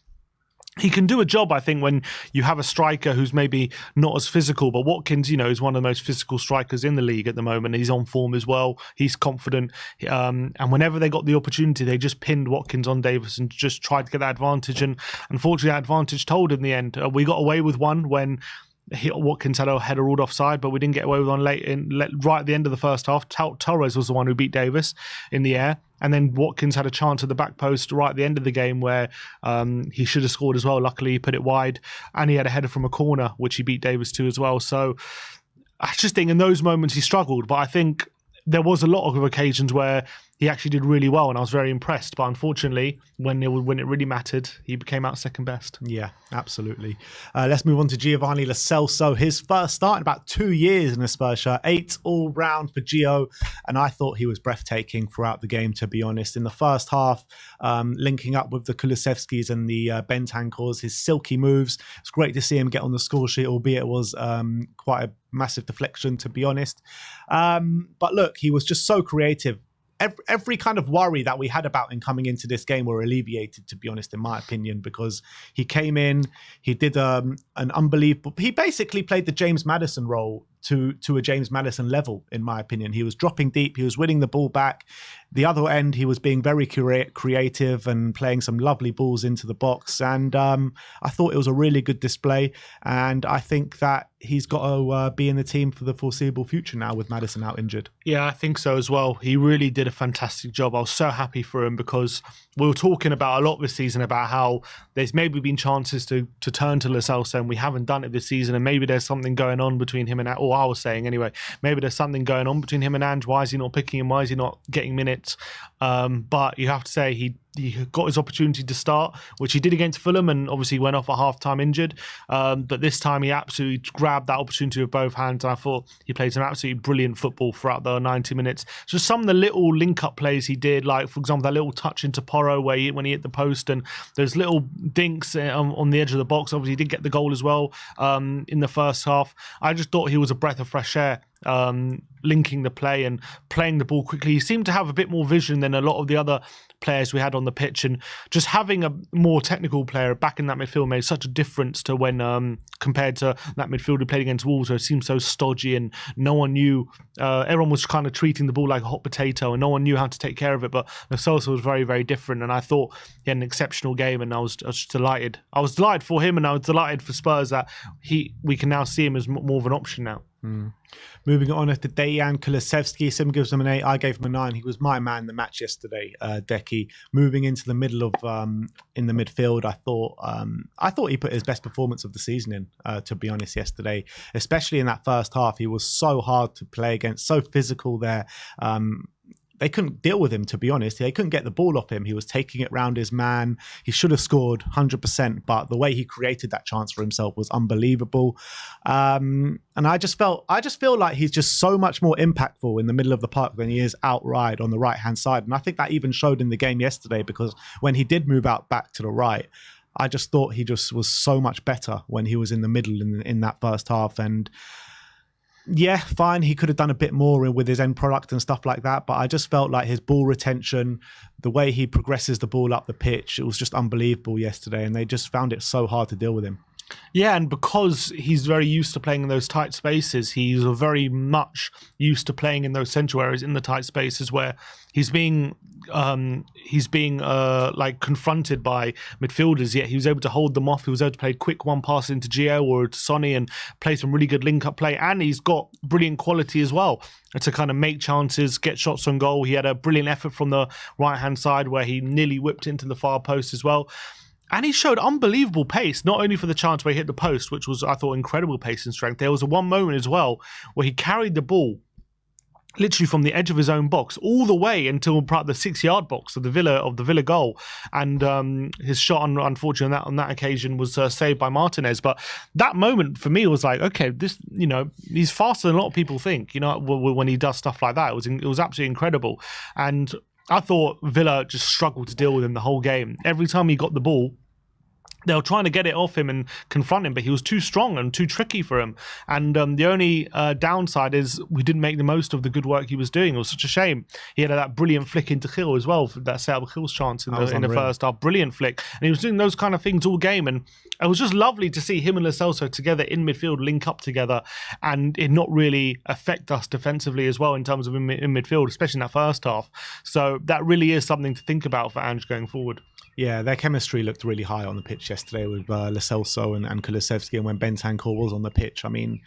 He can do a job, I think, when you have a striker who's maybe not as physical. But Watkins, is one of the most physical strikers in the league at the moment. He's on form as well. He's confident. And whenever they got the opportunity, they just pinned Watkins on Davies and just tried to get that advantage. And unfortunately, that advantage told in the end. We got away with one when Watkins had a header ruled offside, but we didn't get away with one right at the end of the first half. Torres was the one who beat Davies in the air. And then Watkins had a chance at the back post right at the end of the game where he should have scored as well. Luckily, he put it wide. And he had a header from a corner, which he beat Davies to as well. So I just think in those moments he struggled. But I think there was a lot of occasions where he actually did really well, and I was very impressed. But unfortunately, when it really mattered, he became out second best. Yeah, absolutely. Let's move on to Giovanni Lo Celso. His first start in about 2 years in a Spurs shirt. 8 all round for Gio, and I thought he was breathtaking throughout the game, to be honest. In the first half, linking up with the Kulusevskis and the Bentancurs, his silky moves. It's great to see him get on the score sheet, albeit it was quite a massive deflection, to be honest. But look, he was just so creative. Every kind of worry that we had about him coming into this game were alleviated, to be honest, in my opinion, because he came in, he did an unbelievable... He basically played the James Maddison role to a James Maddison level, in my opinion. He was dropping deep, he was winning the ball back. The other end, he was being very creative and playing some lovely balls into the box. And I thought it was a really good display. And I think that he's got to be in the team for the foreseeable future now with Maddison out injured. Yeah, I think so as well. He really did a fantastic job. I was so happy for him because we were talking about a lot this season about how there's maybe been chances to turn to Lo Celso, and we haven't done it this season. And maybe there's something going on between him and, or I was saying anyway, maybe there's something going on between him and Ange. Why is he not picking him? Why is he not getting minutes? But you have to say he got his opportunity to start, which he did against Fulham, and obviously went off at half-time injured. But this time he absolutely grabbed that opportunity with both hands, and I thought he played some absolutely brilliant football throughout the 90 minutes. Just some of the little link-up plays he did, like, for example, that little touch into Porro when he hit the post, and those little dinks on the edge of the box. Obviously, he did get the goal as well in the first half. I just thought he was a breath of fresh air. Linking the play and playing the ball quickly. He seemed to have a bit more vision than a lot of the other players we had on the pitch, and just having a more technical player back in that midfield made such a difference to when compared to that midfield who played against Wolves, where it seemed so stodgy and no one knew, everyone was kind of treating the ball like a hot potato and no one knew how to take care of it. But Lo Celso was very, very different, and I thought he had an exceptional game, and I was just delighted. I was delighted for him, and I was delighted for Spurs that we can now see him as more of an option now. Moving on to Dejan Kulusevski, Sim gives him an 8. I gave him a 9. He was my man the match yesterday. Decky moving into the middle of in the midfield. I thought he put his best performance of the season in. To be honest, yesterday, especially in that first half, he was so hard to play against, so physical there. they couldn't deal with him, to be honest. They couldn't get the ball off him. He was taking it round his man. He should have scored 100%, but the way he created that chance for himself was unbelievable. And I just feel like he's just so much more impactful in the middle of the park than he is outright on the right-hand side. And I think that even showed in the game yesterday, because when he did move out back to the right, I just thought he just was so much better when he was in the middle in that first half. And yeah, fine, he could have done a bit more with his end product and stuff like that, but I just felt like his ball retention, the way he progresses the ball up the pitch, it was just unbelievable yesterday, and they just found it so hard to deal with him. Yeah, and because he's very used to playing in those tight spaces, he's very much used to playing in those central areas in the tight spaces where he's being like confronted by midfielders, yet he was able to hold them off. He was able to play quick one pass into Gio or to Sonny and play some really good link-up play, and he's got brilliant quality as well to kind of make chances, get shots on goal. He had a brilliant effort from the right-hand side where he nearly whipped into the far post as well. And he showed unbelievable pace, not only for the chance where he hit the post, which was, I thought, incredible pace and strength. There was one moment as well where he carried the ball literally from the edge of his own box all the way until the 6-yard box of the Villa goal, and his shot, unfortunately, on that occasion was saved by Martinez. But that moment for me was like, okay, this, he's faster than a lot of people think. When he does stuff like that, it was absolutely incredible. And I thought Villa just struggled to deal with him the whole game. Every time he got the ball, they were trying to get it off him and confront him, but he was too strong and too tricky for him. And the only downside is we didn't make the most of the good work he was doing. It was such a shame. He had that brilliant flick into Gil as well, that set up Gil's chance in the first half. Brilliant flick. And he was doing those kind of things all game. And it was just lovely to see him and Lo Celso together in midfield, link up together, and it not really affect us defensively as well in terms of in midfield, especially in that first half. So that really is something to think about for Ange going forward. Yeah, their chemistry looked really high on the pitch yesterday with Lo Celso and Kulusevski, and when Bentancur was on the pitch. I mean,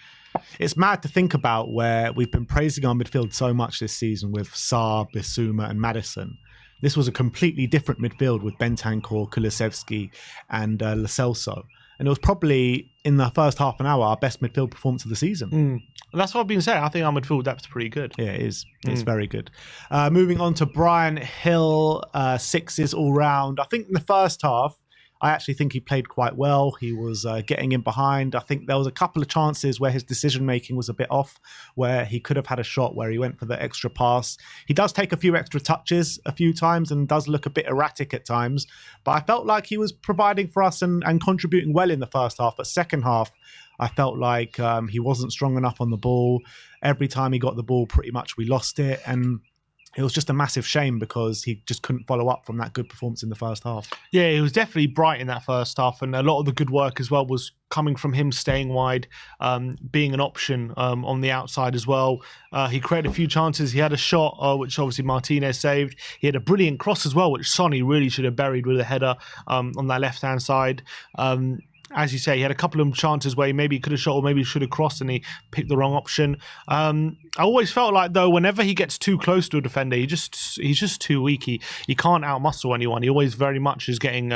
it's mad to think about where we've been praising our midfield so much this season with Sarr, Bissouma and Maddison. This was a completely different midfield with Bentancur, Kulusevski and Lo Celso. And it was probably, in the first half an hour, our best midfield performance of the season. That's what I've been saying. I think our midfield depth's pretty good. Yeah, it is. It's very good. Moving on to Brian Hill, 6s all round. I think in the first half, I actually think he played quite well. He was getting in behind. I think there was a couple of chances where his decision-making was a bit off, where he could have had a shot where he went for the extra pass. He does take a few extra touches a few times and does look a bit erratic at times. But I felt like he was providing for us and contributing well in the first half. But second half, I felt like he wasn't strong enough on the ball. Every time he got the ball, pretty much we lost it. And it was just a massive shame because he just couldn't follow up from that good performance in the first half. Yeah, he was definitely bright in that first half, and a lot of the good work as well was coming from him staying wide, being an option on the outside as well. He created a few chances. He had a shot, which obviously Martinez saved. He had a brilliant cross as well, which Sonny really should have buried with a header on that left-hand side. As you say, he had a couple of chances where he maybe could have shot or maybe should have crossed and he picked the wrong option. I always felt like, though, whenever he gets too close to a defender, he's just too weak. He can't out-muscle anyone. He always very much is getting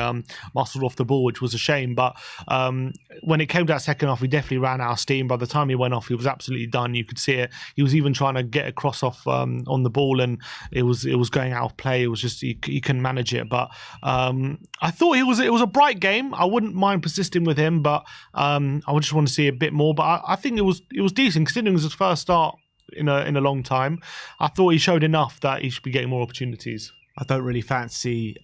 muscled off the ball, which was a shame. But when it came to that second half, he definitely ran out of steam. By the time he went off, he was absolutely done. You could see it. He was even trying to get a cross off on the ball, and it was going out of play. It was just he couldn't manage it. But I thought it was a bright game. I wouldn't mind persisting with him, but I just want to see a bit more. But I think it was decent considering it was his first start in a long time. I thought he showed enough that he should be getting more opportunities. I don't really fancy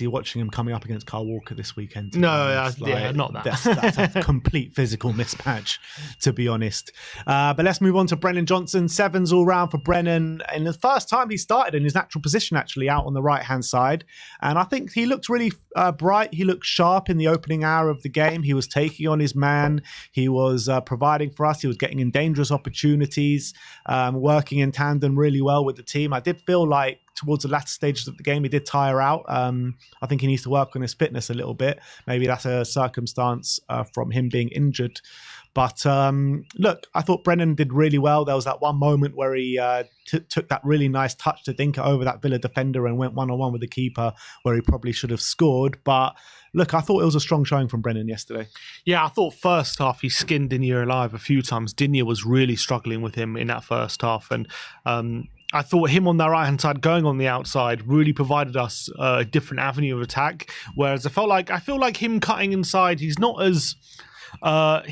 watching him coming up against Kyle Walker this weekend. No, not that. That's a complete physical mismatch, to be honest. But let's move on to Brennan Johnson. 7s all round for Brennan. In the first time he started in his natural position, actually, out on the right-hand side. And I think he looked really bright. He looked sharp in the opening hour of the game. He was taking on his man. He was providing for us. He was getting in dangerous opportunities, working in tandem really well with the team. I did feel like towards the latter stages of the game, he did tire out. I think he needs to work on his fitness a little bit. Maybe that's a circumstance from him being injured. But look, I thought Brennan did really well. There was that one moment where he took that really nice touch to dink it over that Villa defender and went one-on-one with the keeper where he probably should have scored. But look, I thought it was a strong showing from Brennan yesterday. Yeah, I thought first half he skinned Digne alive a few times. Digne was really struggling with him in that first half. And I thought him on the right-hand side, going on the outside, really provided us a different avenue of attack. Whereas I feel like him cutting inside, he's not as I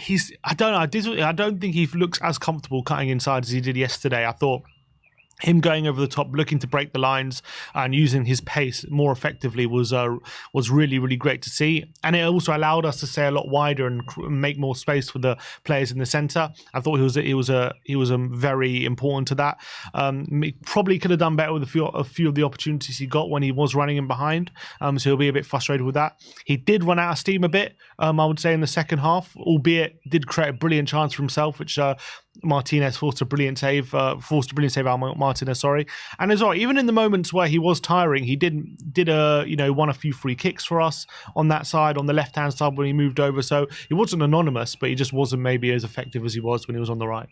don't know. I don't think he looks as comfortable cutting inside as he did yesterday. I thought him going over the top, looking to break the lines and using his pace more effectively was really, really great to see. And it also allowed us to stay a lot wider and make more space for the players in the centre. I thought he was very important to that. He probably could have done better with a few of the opportunities he got when he was running in behind. So he'll be a bit frustrated with that. He did run out of steam a bit, I would say, in the second half, albeit did create a brilliant chance for himself, which Martinez forced a brilliant save out Martinez, sorry. And as well, even in the moments where he was tiring, he won a few free kicks for us on that side, on the left-hand side when he moved over. So he wasn't anonymous, but he just wasn't maybe as effective as he was when he was on the right.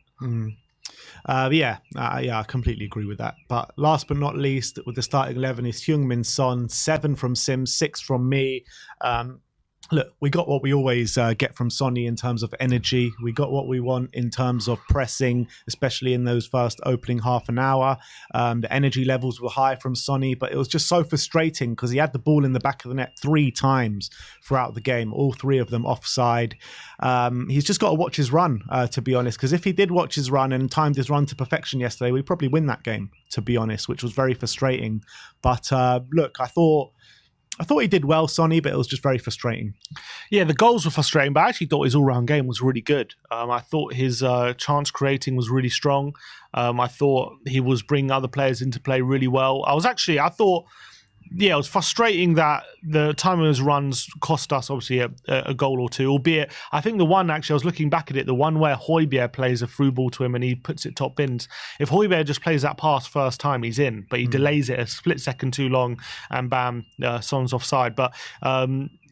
I completely agree with that. But last but not least, with the starting 11 is Heung-min Son, 7 from Sim, 6 from me. Look, we got what we always get from Sonny in terms of energy. We got what we want in terms of pressing, especially in those first opening half an hour. The energy levels were high from Sonny, but it was just so frustrating because he had the ball in the back of the net 3 times throughout the game, all 3 of them offside. He's just got to watch his run, to be honest, because if he did watch his run and timed his run to perfection yesterday, we'd probably win that game, to be honest, which was very frustrating. But look, I thought he did well, Sonny, but it was just very frustrating. Yeah, the goals were frustrating, but I actually thought his all-round game was really good. I thought his chance creating was really strong. I thought he was bringing other players into play really well. It was frustrating that the time of his runs cost us, obviously, a goal or two, albeit I think the one, actually, I was looking back at it, the one where Højbjerg plays a through ball to him and he puts it top bins. If Højbjerg just plays that pass first time, he's in, but he delays it a split second too long and bam, Son's offside. But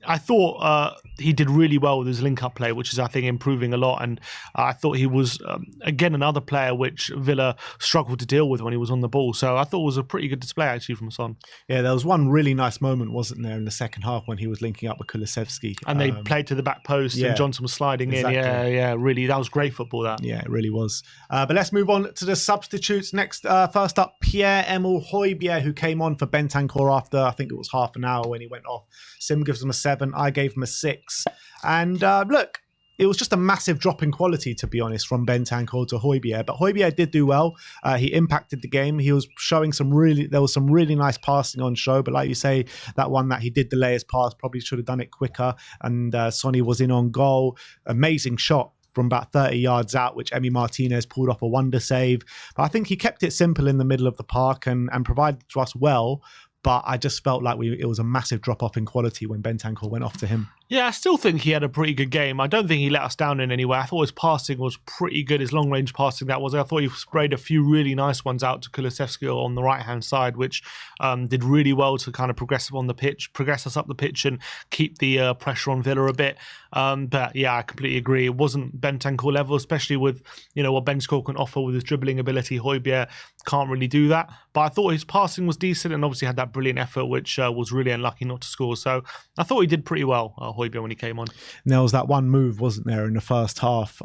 I thought he did really well with his link-up play, which is, I think, improving a lot. And I thought he was, again, another player which Villa struggled to deal with when he was on the ball. So I thought it was a pretty good display, actually, from Son. Yeah, there was one really nice moment, wasn't there, in the second half when he was linking up with Kulusevski. And they played to the back post and Johnson was sliding in. Yeah, really. That was great football, that. Yeah, it really was. But let's move on to the substitutes. Next, first up, Pierre-Emile Højbjerg, who came on for Bentancur after, I think it was half an hour when he went off. Sim gives him a 7. I gave him a 6. And look, it was just a massive drop in quality, to be honest, from Bentancur to Højbjerg. But Højbjerg did do well. He impacted the game. He was showing there was some really nice passing on show. But like you say, that one that he did delay his pass, probably should have done it quicker. And Sonny was in on goal. Amazing shot from about 30 yards out, which Emi Martinez pulled off a wonder save. But I think he kept it simple in the middle of the park and provided to us well. But I just felt like it was a massive drop-off in quality when Bentancur went off to him. Yeah, I still think he had a pretty good game. I don't think he let us down in any way. I thought his passing was pretty good, his long-range passing that was. I thought he sprayed a few really nice ones out to Kulusevski on the right-hand side, which did really well to kind of progress us up the pitch and keep the pressure on Villa a bit. But yeah, I completely agree. It wasn't Bentancur level, especially with what Bentancur can offer with his dribbling ability. Højbjerg can't really do that. But I thought his passing was decent and obviously had that brilliant effort, which was really unlucky not to score. So I thought he did pretty well, Højbjerg, when he came on. And there was that one move, wasn't there, in the first half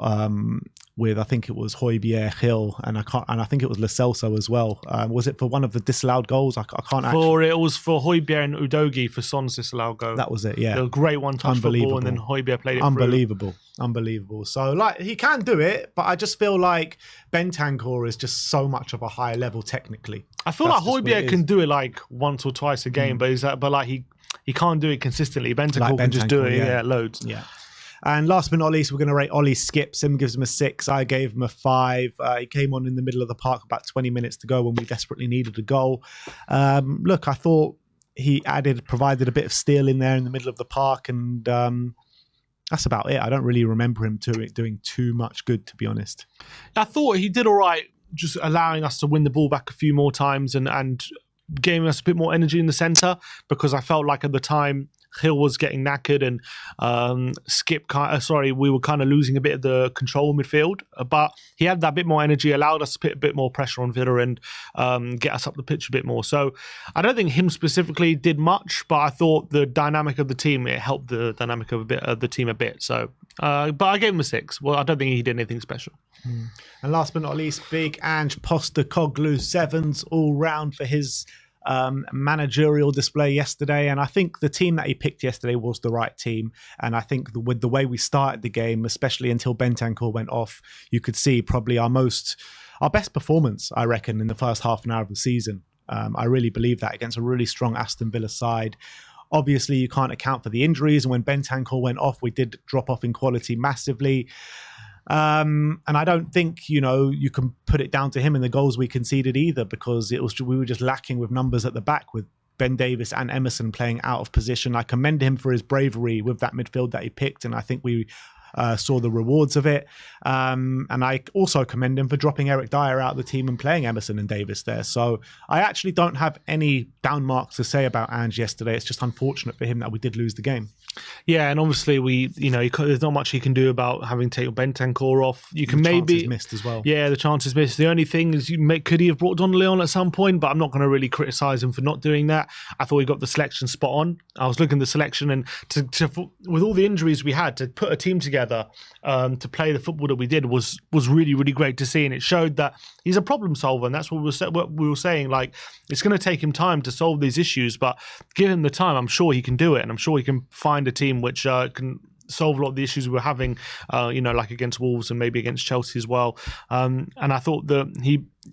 with, I think it was Højbjerg, Hill, and I think it was Lo Celso as well. Was it for one of the disallowed goals? I can't actually. It was for Højbjerg and Udogie for Son's disallowed goal. That was it, yeah. A great one-touch football, and then Højbjerg played it Unbelievable. So, like, he can do it, but I just feel like Bentancur is just so much of a higher level technically. I feel like Højbjerg can do it like once or twice a game, but he can't do it consistently. Bentancur can just do it, loads. Yeah. And last but not least, we're going to rate Ollie Skip. Sim gives him a 6. I gave him a 5. He came on in the middle of the park about 20 minutes to go when we desperately needed a goal. Look, I thought he provided a bit of steel in there in the middle of the park, and that's about it. I don't really remember him doing too much good, to be honest. I thought he did all right, just allowing us to win the ball back a few more times and gave us a bit more energy in the centre, because I felt like at the time Hill was getting knackered and we were kind of losing a bit of the control midfield. But he had that bit more energy, allowed us to put a bit more pressure on Villa and get us up the pitch a bit more. So I don't think him specifically did much, but I thought the dynamic of the team, it helped the dynamic of the team a bit. So, but I gave him a 6. Well, I don't think he did anything special. And last but not least, big Ange Postecoglou, 7s all round for his managerial display yesterday. And I think the team that he picked yesterday was the right team. And I think with the way we started the game, especially until Bentancur went off, you could see probably our best performance, I reckon, in the first half an hour of the season. I really believe that against a really strong Aston Villa side. Obviously, you can't account for the injuries. And when Bentancur went off, we did drop off in quality massively. And I don't think, you can put it down to him in the goals we conceded either, because we were just lacking with numbers at the back with Ben Davies and Emerson playing out of position. I commend him for his bravery with that midfield that he picked, and I think we saw the rewards of it. And I also commend him for dropping Eric Dyer out of the team and playing Emerson and Davis there. So I actually don't have any down marks to say about Ange yesterday. It's just unfortunate for him that we did lose the game. Yeah, and obviously there's not much he can do about having to take Bentancur off. You can maybe missed as well. Yeah, the chances missed. The only thing is, could he have brought Donnelly on at some point? But I'm not going to really criticise him for not doing that. I thought he got the selection spot on. I was looking at the selection, and with all the injuries we had, to put a team together to play the football that we did was really, really great to see, and it showed that he's a problem solver, and that's what we were saying. Like, it's going to take him time to solve these issues, but give him the time. I'm sure he can do it, and I'm sure he can find a team which can solve a lot of the issues we were having, like against Wolves and maybe against Chelsea as well. And I thought that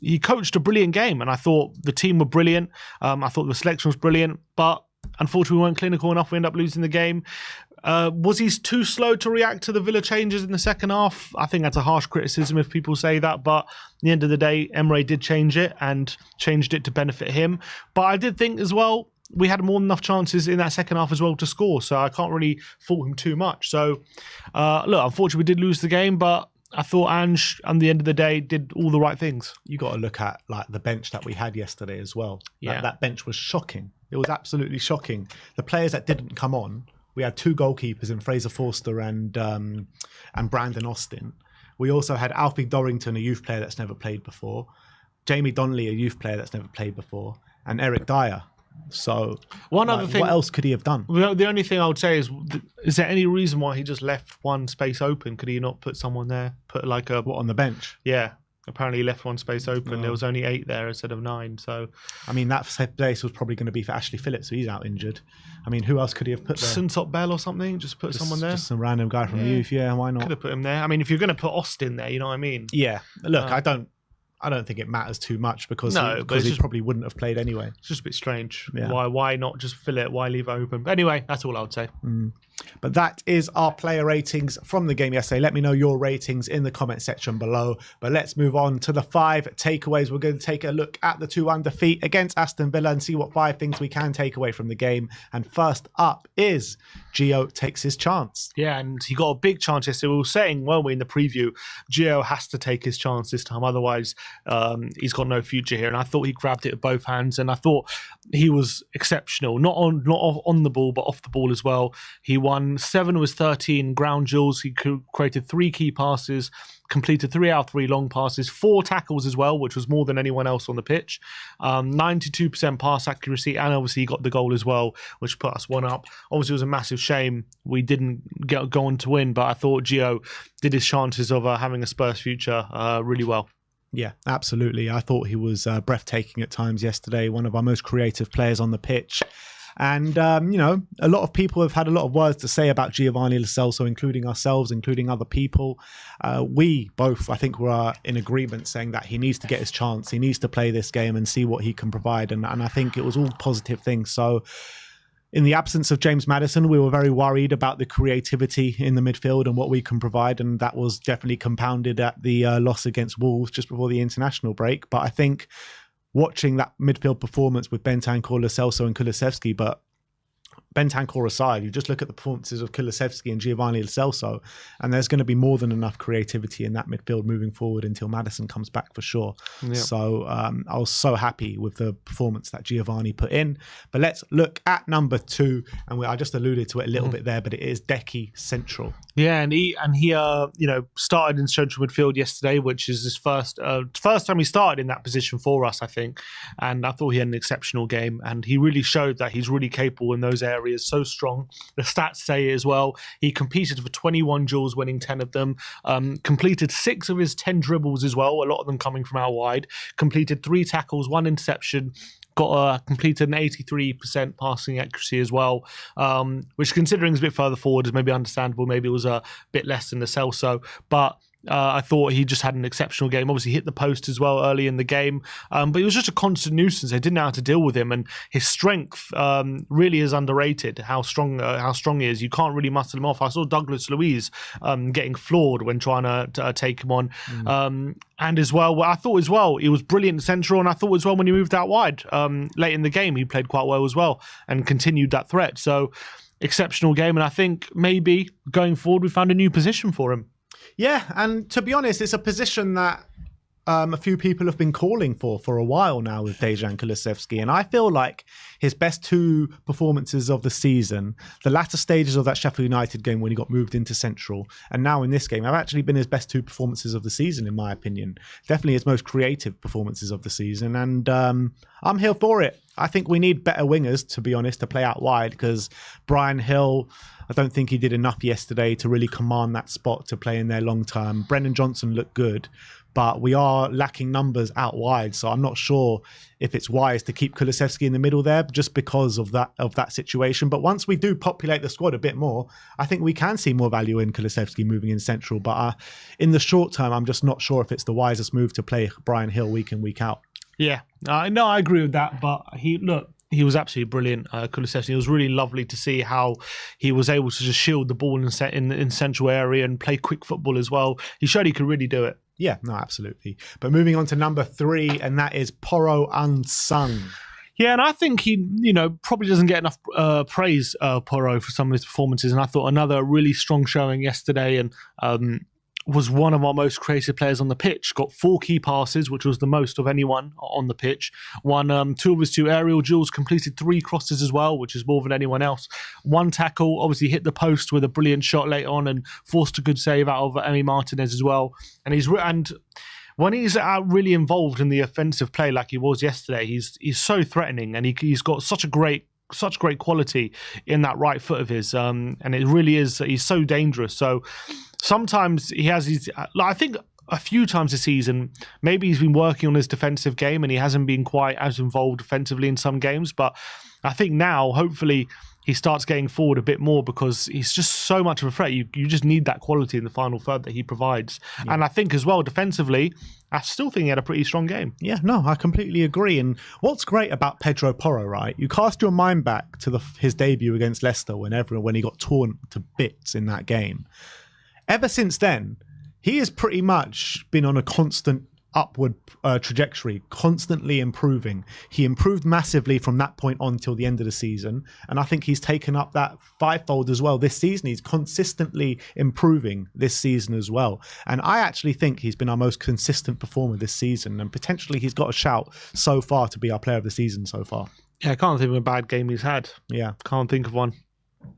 he coached a brilliant game, and I thought the team were brilliant. I thought the selection was brilliant, but unfortunately we weren't clinical enough. We ended up losing the game. Was he too slow to react to the Villa changes in the second half? I think that's a harsh criticism if people say that, but at the end of the day, Emre did change it and changed it to benefit him. But I did think as well, we had more than enough chances in that second half as well to score, so I can't really fault him too much. So, look, unfortunately we did lose the game, but I thought Ange, at the end of the day, did all the right things. You got to look at the bench that we had yesterday as well. Yeah. That bench was shocking. It was absolutely shocking. The players that didn't come on, we had 2 goalkeepers in Fraser Forster and Brandon Austin. We also had Alfie Dorrington, a youth player that's never played before, Jamie Donnelly, a youth player that's never played before, and Eric Dyer. So other thing, what else could he have done? The only thing I would say is there any reason why he just left one space open? Could he not put someone there? Put on the bench? Yeah. Apparently he left one space open. There was only 8 there instead of 9. So, I mean, that place was probably going to be for Ashley Phillips, so he's out injured. I mean, who else could he have put there? Suntop Bell or something? Just put someone there? Just some random guy from youth, yeah, why not? Could have put him there. I mean, if you're going to put Austin there, you know what I mean? Yeah. Look, I don't think it matters too much because he probably wouldn't have played anyway. It's just a bit strange. Yeah. Why not just fill it? Why leave it open? But anyway, that's all I would say. But that is our player ratings from the game yesterday. Let me know your ratings in the comment section below. But let's move on to the 5 takeaways. We're going to take a look at the 2-1 defeat against Aston Villa and see what 5 things we can take away from the game. And first up is Gio takes his chance. Yeah, and he got a big chance yesterday. We were saying, weren't we, in the preview, Gio has to take his chance this time. Otherwise, he's got no future here. And I thought he grabbed it with both hands. And I thought he was exceptional. Not on the ball, but off the ball as well. He won 7 of his 13 ground duels. He created 3 key passes, completed 3 out of 3 long passes, 4 tackles as well, which was more than anyone else on the pitch. 92% pass accuracy, and obviously he got the goal as well, which put us 1 up. Obviously, it was a massive shame we didn't go on to win, but I thought Gio did his chances of having a Spurs future really well. Yeah, absolutely. I thought he was breathtaking at times yesterday, one of our most creative players on the pitch. And, a lot of people have had a lot of words to say about Giovanni Lo Celso, including ourselves, including other people. We both, I think, were in agreement saying that he needs to get his chance. He needs to play this game and see what he can provide. And I think it was all positive things. So in the absence of James Maddison, we were very worried about the creativity in the midfield and what we can provide. And that was definitely compounded at the loss against Wolves just before the international break. But I think watching that midfield performance with Bentancur, Lo Celso and Kulusevski, but Bentancur aside, you just look at the performances of Kulusevski and Giovanni Lo Celso, and there's going to be more than enough creativity in that midfield moving forward until Maddison comes back for sure. Yep. So I was so happy with the performance that Giovanni put in. But let's look at number 2, and I just alluded to it a little bit there, but it is Deki Central. Yeah, and he started in central midfield yesterday, which is his first time he started in that position for us, I think. And I thought he had an exceptional game, and he really showed that he's really capable in those areas. So strong. The stats say it as well. He competed for 21 duels, winning 10 of them. Completed 6 of his 10 dribbles as well, a lot of them coming from out wide. Completed 3 tackles, 1 interception. Completed an 83% passing accuracy as well, which, considering is a bit further forward, is maybe understandable. Maybe it was a bit less than the Celso, but I thought he just had an exceptional game. Obviously hit the post as well early in the game, but he was just a constant nuisance. They didn't know how to deal with him, and his strength really is underrated. How strong he is. You can't really muscle him off. I saw Douglas Luiz getting floored when trying to take him on. And as well, I thought as well, he was brilliant central, and I thought as well when he moved out wide late in the game, he played quite well as well and continued that threat. So exceptional game, and I think maybe going forward we found a new position for him. Yeah, and to be honest, it's a position that a few people have been calling for a while now with Dejan Kulusevski, and I feel like his best 2 performances of the season, the latter stages of that Sheffield United game when he got moved into central, and now in this game, have actually been his best 2 performances of the season, in my opinion. Definitely his most creative performances of the season, and I'm here for it. I think we need better wingers, to be honest, to play out wide, because Brian Hill, I don't think he did enough yesterday to really command that spot to play in there long term. Brendan Johnson looked good, but we are lacking numbers out wide. So I'm not sure if it's wise to keep Kulusevski in the middle there just because of that situation. But once we do populate the squad a bit more, I think we can see more value in Kulusevski moving in central. But in the short term, I'm just not sure if it's the wisest move to play Brian Hill week in, week out. Yeah, no, I agree with that. But he was absolutely brilliant, Kulusevski. It was really lovely to see how he was able to just shield the ball in central area and play quick football as well. He showed he could really do it. Yeah, no, absolutely. But moving on to number 3, and that is Porro Unsung. Yeah, and I think he, probably doesn't get enough praise, Porro, for some of his performances. And I thought another really strong showing yesterday, and was one of our most creative players on the pitch. Got 4 key passes, which was the most of anyone on the pitch. Won 2 of his 2 aerial duels, completed 3 crosses as well, which is more than anyone else. 1 tackle, obviously hit the post with a brilliant shot late on and forced a good save out of Emi Martinez as well. And when he's really involved in the offensive play like he was yesterday, he's so threatening, and he's got such great quality in that right foot of his, and it really is, he's so dangerous. So sometimes he has his, I think a few times this season, maybe he's been working on his defensive game and he hasn't been quite as involved defensively in some games, but I think now hopefully he starts getting forward a bit more, because he's just so much of a threat. You just need that quality in the final third that he provides. Yeah. And I think as well, defensively, I still think he had a pretty strong game. Yeah, no, I completely agree. And what's great about Pedro Porro, right? You cast your mind back to his debut against Leicester when he got torn to bits in that game. Ever since then, he has pretty much been on a constant upward trajectory, constantly improving. He improved massively from that point on till the end of the season, and I think he's taken up that 5-fold as well this season. He's consistently improving this season as well, and I actually think he's been our most consistent performer this season, and potentially he's got a shout so far to be our player of the season so far. Yeah, I can't think of a bad game he's had. Yeah, can't think of one.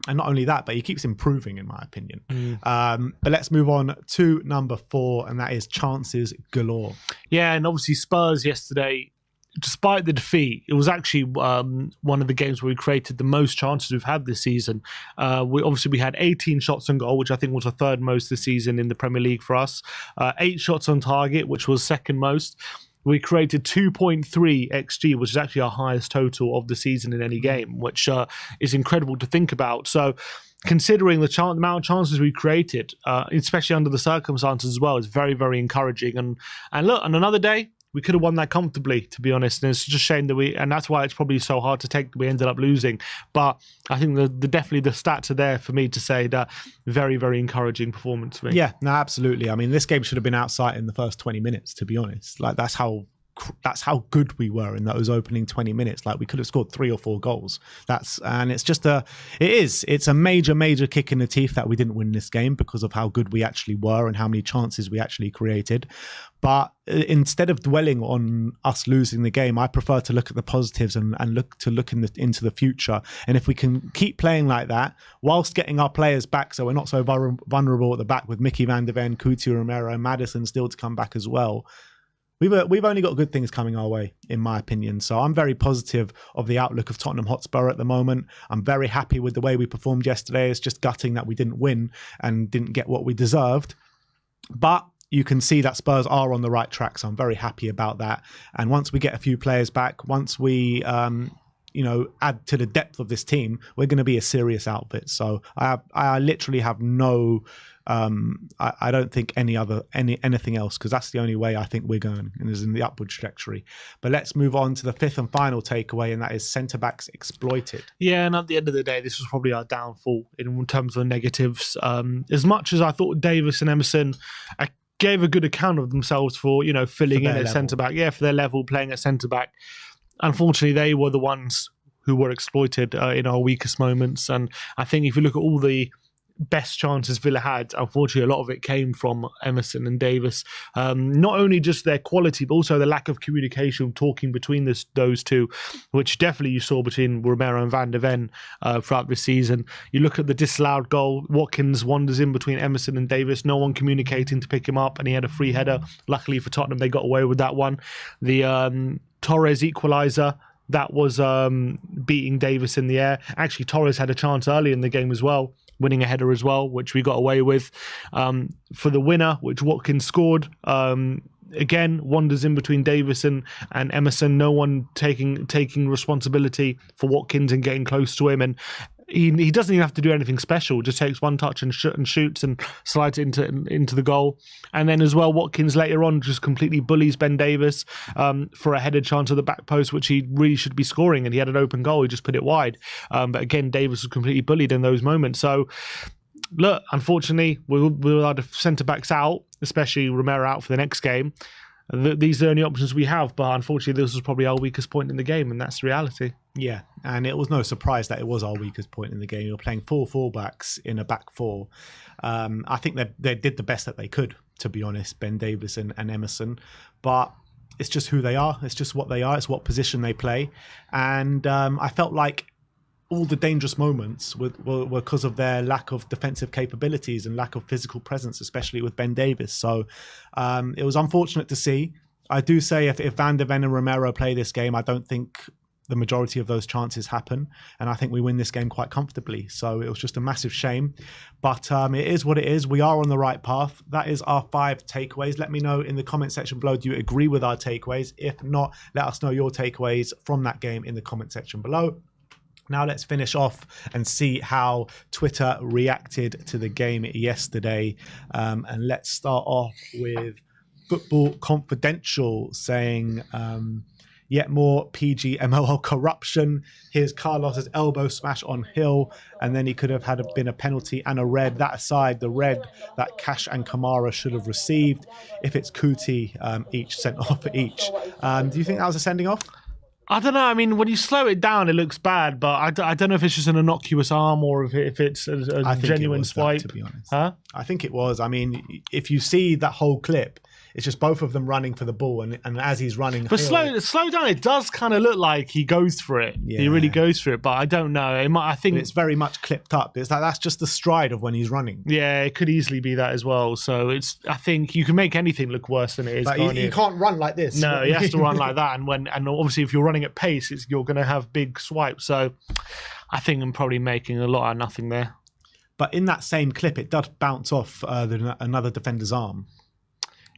And not only that, but he keeps improving, in my opinion. But let's move on to number 4, and that is chances galore. Yeah, and obviously Spurs yesterday, despite the defeat, it was actually one of the games where we created the most chances we've had this season. We had 18 shots on goal, which I think was the 3rd most this season in the Premier League for us. 8 shots on target, which was 2nd most. We created 2.3 XG, which is actually our highest total of the season in any game, which is incredible to think about. So considering the amount of chances we created, especially under the circumstances as well, is very, very encouraging. And look, on another day, we could have won that comfortably, to be honest. And it's just a shame that and that's why it's probably so hard to take that we ended up losing. But I think definitely the stats are there for me to say that very, very encouraging performance for me. Yeah, no, absolutely. I mean, this game should have been outside in the first 20 minutes, to be honest. Like, that's how that's how good we were in those opening 20 minutes. Like we could have scored 3 or 4 goals. It's a major kick in the teeth that we didn't win this game because of how good we actually were and how many chances we actually created. But instead of dwelling on us losing the game, I prefer to look at the positives and look into the future. And if we can keep playing like that, whilst getting our players back, so we're not so vulnerable at the back with Mickey van de Ven, Coutinho, Romero, and Maddison still to come back as well. We've only got good things coming our way, in my opinion. So I'm very positive of the outlook of Tottenham Hotspur at the moment. I'm very happy with the way we performed yesterday. It's just gutting that we didn't win and didn't get what we deserved. But you can see that Spurs are on the right track, so I'm very happy about that. And once we get a few players back, once we add to the depth of this team, we're going to be a serious outfit. So I literally have no I don't think anything else, because that's the only way I think we're going, and is in the upward trajectory. But let's move on to the 5th and final takeaway, and that is centre-backs exploited. Yeah, and at the end of the day, this was probably our downfall in terms of negatives. As much as I thought Davis and Emerson gave a good account of themselves for filling in at centre-back, for their level, playing at centre-back. Unfortunately, they were the ones who were exploited in our weakest moments. And I think if you look at all the best chances Villa had, unfortunately, a lot of it came from Emerson and Davis. Not only just their quality, but also the lack of communication, talking between those two, which definitely you saw between Romero and Van de Ven throughout this season. You look at the disallowed goal, Watkins wanders in between Emerson and Davis, no one communicating to pick him up, and he had a free header. Luckily for Tottenham, they got away with that one. The Torres equaliser, that was beating Davis in the air. Actually, Torres had a chance early in the game as well, winning a header as well, which we got away with. For the winner, which Watkins scored, again, wanders in between Davis and Emerson. No one taking responsibility for Watkins and getting close to him. And he doesn't even have to do anything special. Just takes one touch and shoots and slides it into the goal. And then as well, Watkins later on just completely bullies Ben Davis for a headed chance at the back post, which he really should be scoring. And he had an open goal. He just put it wide. But again, Davis was completely bullied in those moments. So look, unfortunately, we'll have the centre-backs out, especially Romero out for the next game. These are the only options we have, but unfortunately this was probably our weakest point in the game, and that's the reality. Yeah, and it was no surprise that it was our weakest point in the game. You're playing 4 fullbacks in a back 4. I think they did the best that they could, to be honest, Ben Davis and Emerson, but it's just who they are. It's just what they are. It's what position they play. And I felt like all the dangerous moments were because of their lack of defensive capabilities and lack of physical presence, especially with Ben Davis. So it was unfortunate to see. I do say if Van de Ven and Romero play this game, I don't think the majority of those chances happen. And I think we win this game quite comfortably. So it was just a massive shame. But it is what it is. We are on the right path. That is our 5 takeaways. Let me know in the comment section below, do you agree with our takeaways? If not, let us know your takeaways from that game in the comment section below. Now let's finish off and see how Twitter reacted to the game yesterday. And let's start off with Football Confidential saying, yet more PGMOL corruption. Here's Carlos's elbow smash on Hill, and then he could have been a penalty and a red. That aside, the red that Cash and Kamara should have received. If it's Kuti, each sent off for each. Do you think that was a sending off? I don't know. I mean, when you slow it down, it looks bad, but I don't know if it's just an innocuous arm or if it's a genuine swipe. To be honest, huh? I think it was. I mean, if you see that whole clip, it's just both of them running for the ball, and as he's running, but slow down, it does kind of look like he goes for it. Yeah. He really goes for it, but I don't know. I think it's very much clipped up. It's like that's just the stride of when he's running. Yeah, it could easily be that as well. So I think you can make anything look worse than it is. But he can't run like this. No, he has to run like that, and obviously if you're running at pace, you're going to have big swipes. So I think I'm probably making a lot out of nothing there. But in that same clip, it does bounce off another defender's arm.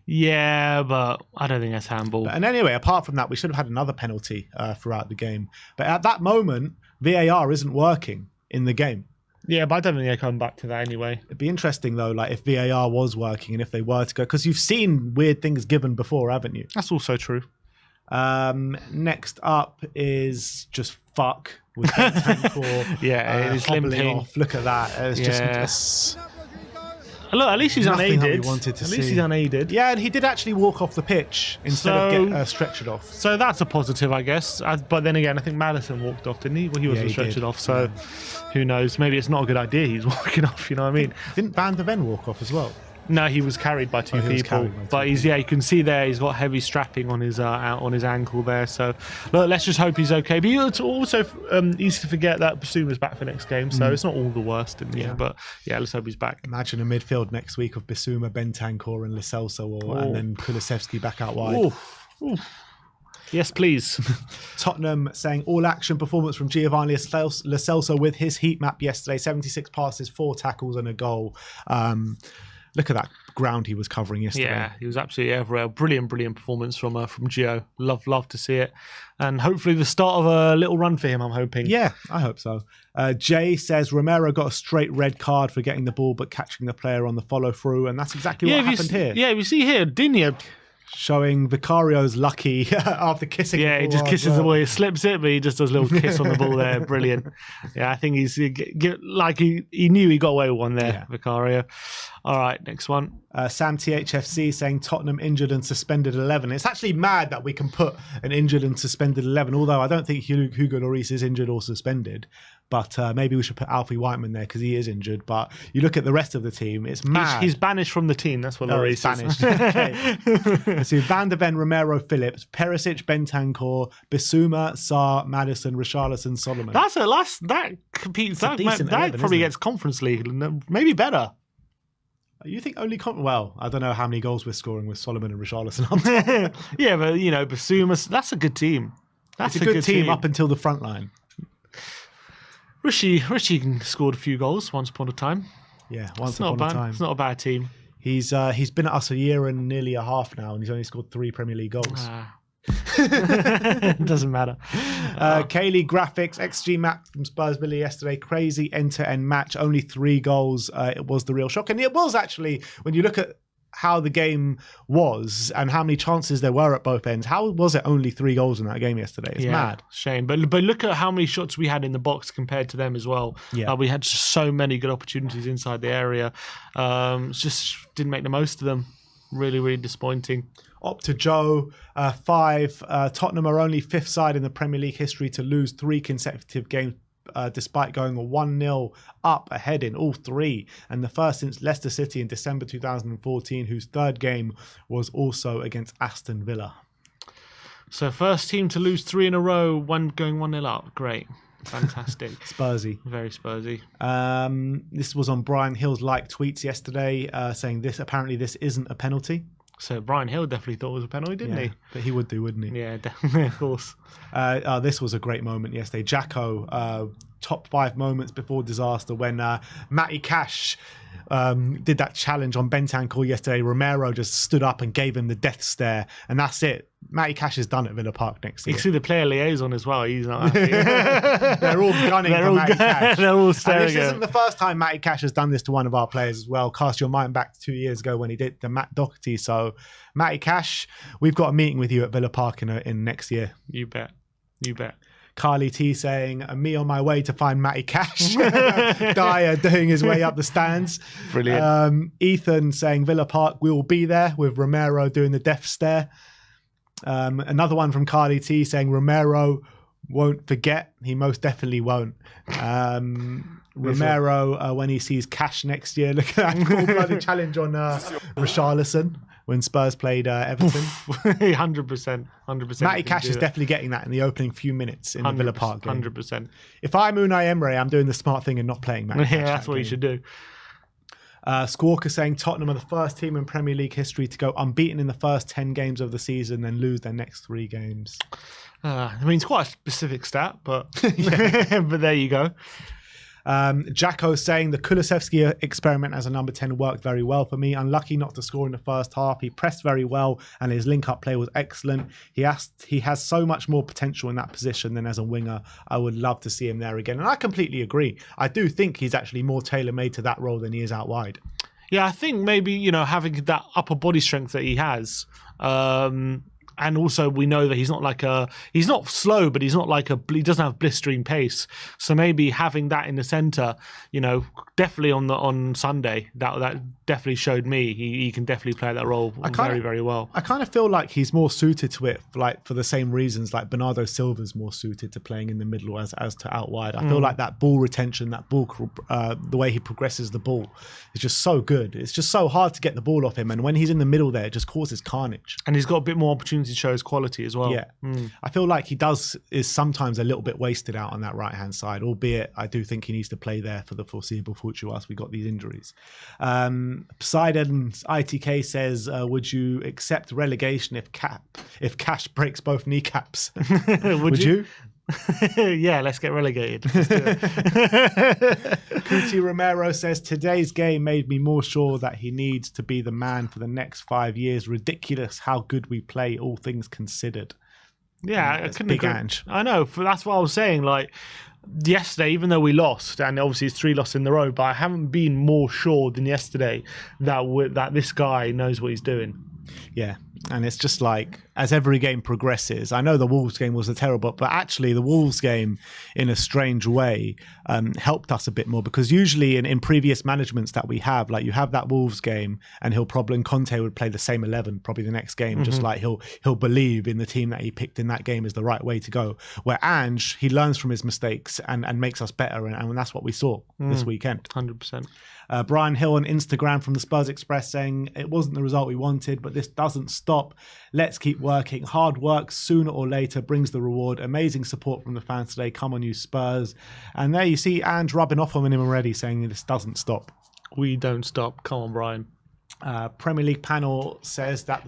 Yeah, but I don't think that's handball. And anyway, apart from that, we should have had another penalty throughout the game. But at that moment, VAR isn't working in the game. Yeah, but I don't think they come back to that anyway. It'd be interesting, though, like if VAR was working and if they were to go, because you've seen weird things given before, haven't you? That's also true. Next up is just fuck with Tankor. Yeah, it's hobbling limping off. Look at that. It's just Look, at least he's Nothing that we unaided. wanted to At least see. he's unaided. Yeah, and he did actually walk off the pitch instead of get stretchered off. So that's a positive, I guess. But then again, I think Maddison walked off, didn't he? Well, he wasn't he stretchered did. off, so who knows? Maybe it's not a good idea he's walking off, you know what I mean? Didn't Van der Ven walk off as well? No, he was carried by two people. But he's you can see there he's got heavy strapping on his ankle there. So look, let's just hope he's okay. But it's also easy to forget that Basuma's back for next game, so it's not all the worst in the end. But yeah, let's hope he's back. Imagine a midfield next week of Bissouma, Bentancur, and Lo Celso, and then Kulusevski back out wide. Ooh. Yes, please. Tottenham saying all action performance from Giovanni Lo Celso with his heat map yesterday. 76 passes, 4 tackles, and a goal. Look at that ground he was covering yesterday. Yeah, he was absolutely everywhere. Brilliant performance from Gio. Love to see it. And hopefully the start of a little run for him, I'm hoping. Yeah, I hope so. Jay says Romero got a straight red card for getting the ball but catching the player on the follow through, and that's exactly what happened here. Yeah, we see here, Digne. Showing Vicario's lucky after kissing the ball. Yeah, he just kisses the ball. He slips it, but he just does a little kiss on the ball there. Brilliant. Yeah, I think he knew he got away with one there, Vicario. All right, next one. Sam THFC saying Tottenham injured and suspended 11. It's actually mad that we can put an injured and suspended 11, although I don't think Hugo Lloris is injured or suspended. But maybe we should put Alfie Whiteman there because he is injured. But you look at the rest of the team, it's mad. He's banished from the team. That's what Lloris is. Banished. Okay. Let's see. Van der Ven, Romero, Phillips, Perisic, Bentancur, Bissouma, Sarr, Maddison, Richarlison, Solomon. That competes. That 11, probably gets Conference League. Maybe better. You think only... Well, I don't know how many goals we're scoring with Solomon and Richarlison. Yeah, but, Basuma, that's a good team. It's a good team up until the front line. Richie scored a few goals once upon a time. Yeah, once upon a time. It's not a bad team. He's been at us a year and nearly a half now, and he's only scored 3 Premier League goals. Doesn't matter. Kaylee Graphics, XG map from Spurs Villa yesterday. Crazy end-to-end match. Only 3 goals. It was the real shock. And it was actually, when you look at how the game was and how many chances there were at both ends, how was it only 3 goals in that game yesterday? It's mad. Shame. But look at how many shots we had in the box compared to them as well. Yeah. We had so many good opportunities inside the area. Just didn't make the most of them. Really, really disappointing. Up to Joe, 5. Tottenham are only 5th side in the Premier League history to lose 3 consecutive games despite going 1-0 up ahead in all 3. And the first since Leicester City in December 2014, whose 3rd game was also against Aston Villa. So first team to lose 3 in a row, going 1-0 up. Great. Fantastic. Spursy. Very Spursy. This was on Brian Hill's tweets yesterday, saying apparently this isn't a penalty. So Brian Hill definitely thought it was a penalty, didn't he? But he would do, wouldn't he? Yeah, definitely, of course. This was a great moment yesterday. Jacko, top 5 moments before disaster when Matty Cash did that challenge on Bentancur yesterday. Romero just stood up and gave him the death stare, and that's it. Matty Cash is done at Villa Park next year. You can see the player liaison as well. He's not happy. They're all gunning for Matty Cash. They're all staring. And this isn't the first time Matty Cash has done this to one of our players as well. Cast your mind back to 2 years ago when he did the Matt Doherty. So, Matty Cash, we've got a meeting with you at Villa Park in next year. You bet. Carly T saying, me on my way to find Matty Cash. Dyer doing his way up the stands. Brilliant. Ethan saying, Villa Park, we will be there, with Romero doing the death stare. Another one from Carly T saying, Romero won't forget. He most definitely won't. Romero, when he sees Cash next year, look at that full-blooded challenge on Richarlison when Spurs played Everton. 100%. Matty Cash is definitely getting that in the opening few minutes in the Villa Park game. 100%. If I'm Unai Emery, I'm doing the smart thing and not playing Matty Cash. Yeah, that's what you should do. Squawker saying Tottenham are the first team in Premier League history to go unbeaten in the first 10 games of the season and lose their next 3 games. It's quite a specific stat, but but there you go. Jacko saying the Kulusevski experiment as a number 10 worked very well for me. Unlucky not to score in the first half. He pressed very well and his link-up play was excellent. He has so much more potential in that position than as a winger. I would love to see him there again. And I completely agree. I do think he's actually more tailor-made to that role than he is out wide. Yeah, I think maybe, having that upper body strength that he has, And also, we know that he's not slow, but he doesn't have blistering pace. So maybe having that in the centre, definitely on Sunday, that definitely showed me he can definitely play that role very, very well. I kind of feel like he's more suited to it, like for the same reasons, like Bernardo Silva's more suited to playing in the middle as to out wide. I feel like that ball retention, the way he progresses the ball is just so good. It's just so hard to get the ball off him. And when he's in the middle there, it just causes carnage. And he's got a bit more opportunity to show his quality as well. Yeah. I feel like is sometimes a little bit wasted out on that right-hand side, albeit I do think he needs to play there for the foreseeable future whilst we got these injuries. Poseidon's ITK says, would you accept relegation if Cash breaks both kneecaps? Would you? Yeah, let's get relegated. Let's do it. Kuti Romero says, today's game made me more sure that he needs to be the man for the next 5 years. Ridiculous how good we play, all things considered. Yeah, I couldn't big agree. Ange. I know. That's what I was saying. Like yesterday, even though we lost, and obviously it's 3 losses in a row, but I haven't been more sure than yesterday that this guy knows what he's doing. Yeah. And it's just like, as every game progresses, I know the Wolves game was a terrible, but actually the Wolves game, in a strange way, helped us a bit more, because usually in previous managements that we have, like you have that Wolves game and Conte would play the same 11 probably the next game, just like he'll believe in the team that he picked in that game is the right way to go. Where Ange, he learns from his mistakes and makes us better, and that's what we saw this weekend. 100%. Brian Hill on Instagram from the Spurs Express saying, it wasn't the result we wanted, but this doesn't stop. Let's keep working. Hard work sooner or later brings the reward. Amazing support from the fans today. Come on, you Spurs. And there you see Ange rubbing off on him already, saying this doesn't stop. We don't stop. Come on, Brian. Premier League panel says that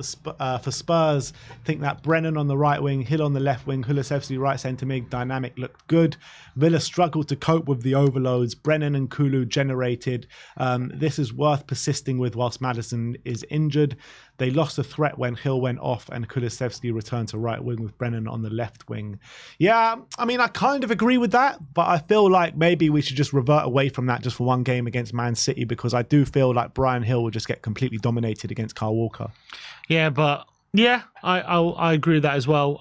for Spurs, think that Brennan on the right wing, Hill on the left wing, Kulusevski right centre mid, dynamic looked good. Villa struggled to cope with the overloads. Brennan and Kulu generated. This is worth persisting with whilst Maddison is injured. They lost a threat when Hill went off and Kulusevski returned to right wing with Brennan on the left wing. Yeah, I mean, I kind of agree with that, but I feel like maybe we should just revert away from that just for one game against Man City, because I do feel like Brian Hill will just get completely dominated against Kyle Walker. Yeah, but yeah, I agree with that as well.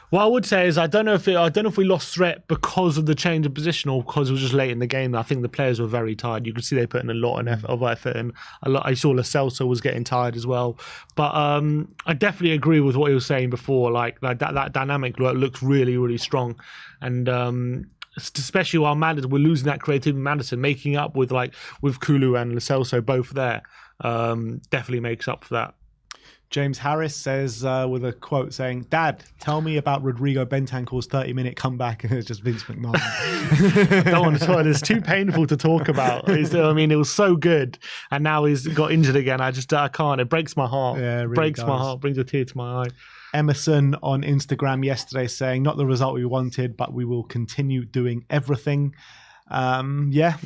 What I would say is I don't know if we lost threat because of the change of position or because it was just late in the game. I think the players were very tired. You could see they put in a lot of effort, and I saw Lo Celso was getting tired as well. But I definitely agree with what he was saying before. Like that dynamic looks really, really strong, and especially while we're losing that creativity, Maddison making up with Kulu and Lo Celso both there, definitely makes up for that. James Harris says with a quote saying, "Dad, tell me about Rodrigo Bentancur's 30-minute comeback," and it's just Vince McMahon. I don't want to talk. It's too painful to talk about. I mean, it was so good, and now he's got injured again. I can't. It breaks my heart. Yeah, it really breaks does. my heart. Brings a tear to my eye. Emerson on Instagram yesterday saying, "Not the result we wanted, but we will continue doing everything." Yeah.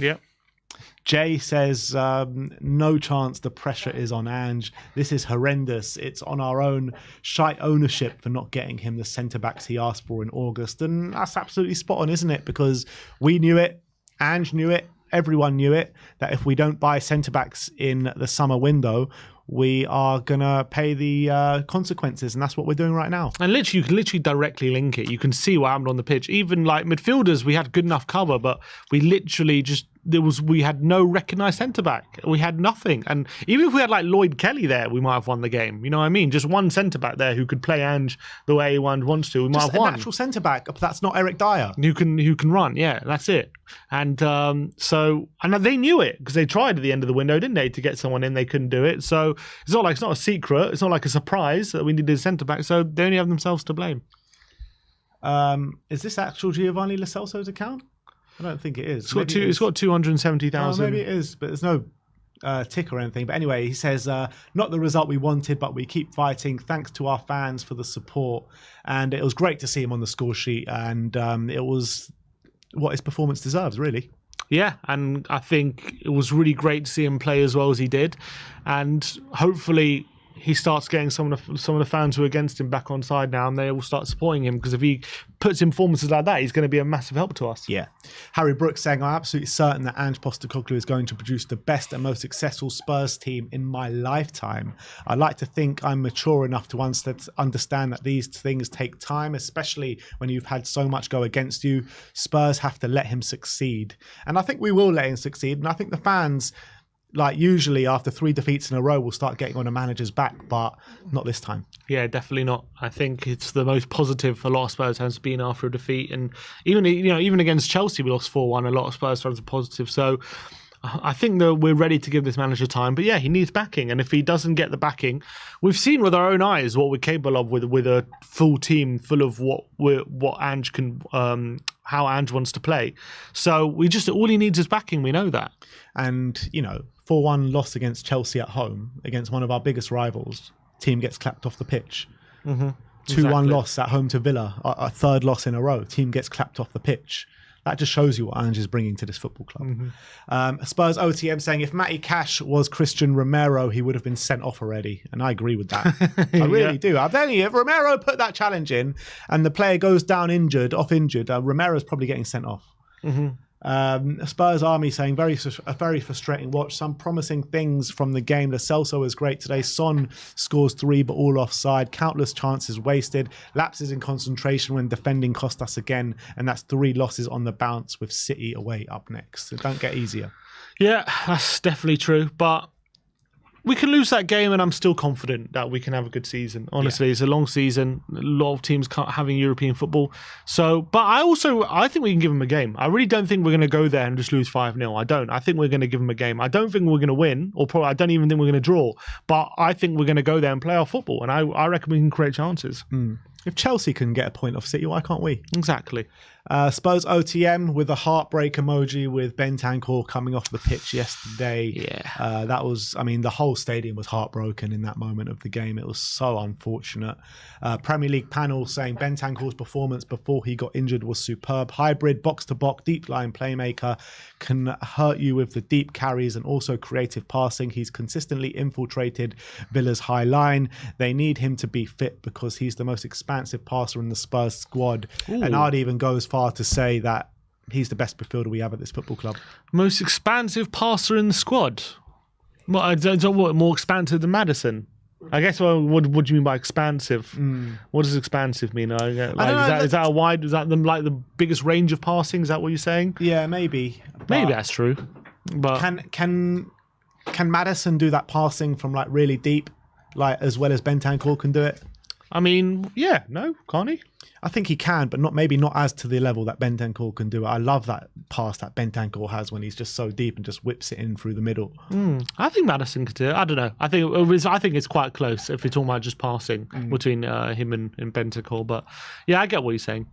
Jay says, no chance, the pressure is on Ange. This is horrendous. It's on our own shite ownership for not getting him the centre-backs he asked for in August. And that's absolutely spot on, isn't it? Because we knew it, Ange knew it, everyone knew it, that if we don't buy centre-backs in the summer window, we are going to pay the consequences, and that's what we're doing right now. And you can literally directly link it. You can see what happened on the pitch. Even like midfielders, we had good enough cover, but we literally we had no recognised centre-back. We had nothing. And even if we had like Lloyd Kelly there, we might have won the game. You know what I mean? Just one centre-back there who could play Ange the way he wants to. We might have won. Just a natural centre-back, but that's not Eric Dyer. Who can run, yeah, that's it. And and they knew it, because they tried at the end of the window, didn't they, to get someone in. They couldn't do it. So it's not a secret. It's not like a surprise that we needed a centre-back. So they only have themselves to blame. Is this actual Giovanni Lo Celso's account? I don't think it is. It's got 270,000. Maybe it is, but there's no tick or anything. But anyway, he says, not the result we wanted, but we keep fighting. Thanks to our fans for the support. And it was great to see him on the score sheet. And it was what his performance deserves, really. Yeah, and I think it was really great to see him play as well as he did. And hopefully he starts getting some of the fans who are against him back on side now, and they all start supporting him, because if he puts in performances like that, he's going to be a massive help to us. Yeah. Harry Brooks saying, I'm absolutely certain that Ange Postecoglou is going to produce the best and most successful Spurs team in my lifetime. I like to think I'm mature enough to understand that these things take time, especially when you've had so much go against you. Spurs have to let him succeed. And I think we will let him succeed. And I think the fans, like usually after 3 defeats in a row, will start getting on a manager's back, but not this time. Yeah, definitely not. I think it's the most positive a lot of Spurs fans have been after a defeat, and even against Chelsea, we lost 4-1. A lot of Spurs fans are positive. So I think that we're ready to give this manager time. But yeah, he needs backing, and if he doesn't get the backing, we've seen with our own eyes what we're capable of with a full team full of what Ange can, how Ange wants to play. So all he needs is backing. We know that. And 4-1 loss against Chelsea at home, against one of our biggest rivals. Team gets clapped off the pitch. 2-1 loss at home to Villa, a third loss in a row. Team gets clapped off the pitch. That just shows you what Ange is bringing to this football club. Spurs OTM saying, if Matty Cash was Christian Romero, he would have been sent off already. And I agree with that. I really do. I'm telling you, if Romero put that challenge in and the player goes down injured, Romero's probably getting sent off. Spurs Army saying, a very frustrating watch. Some promising things from the game. Lo Celso was great today. Son scores 3 but all offside. Countless chances wasted. Lapses in concentration when defending cost us again. And that's 3 losses on the bounce with City away up next. It don't get easier. Yeah, that's definitely true. But we can lose that game, and I'm still confident that we can have a good season. Honestly, It's a long season. A lot of teams can't having European football. So, but I think we can give them a game. I really don't think we're going to go there and just lose 5-0. I don't. I think we're going to give them a game. I don't think we're going to win, or probably I don't even think we're going to draw. But I think we're going to go there and play our football, and I reckon we can create chances. If Chelsea can get a point off City, why can't we? Exactly. Spurs OTM with a heartbreak emoji with Bentancur coming off the pitch yesterday. Yeah. That was, the whole stadium was heartbroken in that moment of the game. It was so unfortunate. Premier League panel saying Bentancur's performance before he got injured was superb. Hybrid, box-to-box, deep line playmaker, can hurt you with the deep carries and also creative passing. He's consistently infiltrated Villa's high line. They need him to be fit because he's the most expansive passer in the Spurs squad. Ooh. And I'd even go as far to say that he's the best midfielder we have at this football club. Most expansive passer in the squad? What, more expansive than Maddison? I guess. Well, what do you mean by expansive? What does expansive mean? Is that a wide? Is that the biggest range of passing? Is that what you're saying? Yeah, maybe. Maybe that's true. But can Maddison do that passing from really deep, as well as Bentancur can do it? Yeah, no, can't he? I think he can, but maybe not as to the level that Bentancur can do it. I love that pass that Bentancur has when he's just so deep and just whips it in through the middle. I think Maddison could do it. I don't know. I think it's quite close if you're talking about just passing between him and Bentancur. But yeah, I get what you're saying.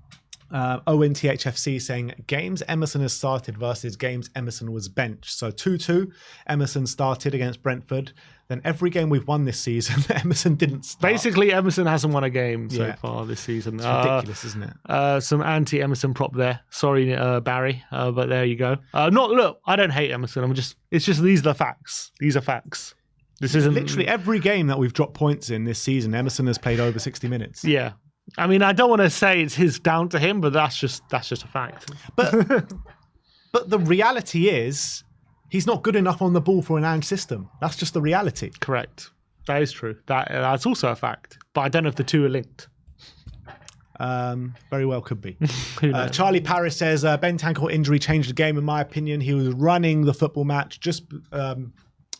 ONTHFC saying games Emerson has started versus games Emerson was benched. So 2-2, Emerson started against Brentford. Then every game we've won this season, Emerson didn't start. Basically, Emerson hasn't won a game so far this season. It's ridiculous, isn't it? Some anti-Emerson prop there. Sorry, Barry, but there you go. Look, I don't hate Emerson. It's just these are the facts. These are facts. This isn't literally every game that we've dropped points in this season. Emerson has played over 60 minutes. Yeah. I don't want to say it's down to him, but that's just a fact. But the reality is, he's not good enough on the ball for an Ange system. That's just the reality. Correct. That is true. That's also a fact. But I don't know if the two are linked. Very well could be. Charlie Paris says Bentancur injury changed the game. In my opinion, he was running the football match. Just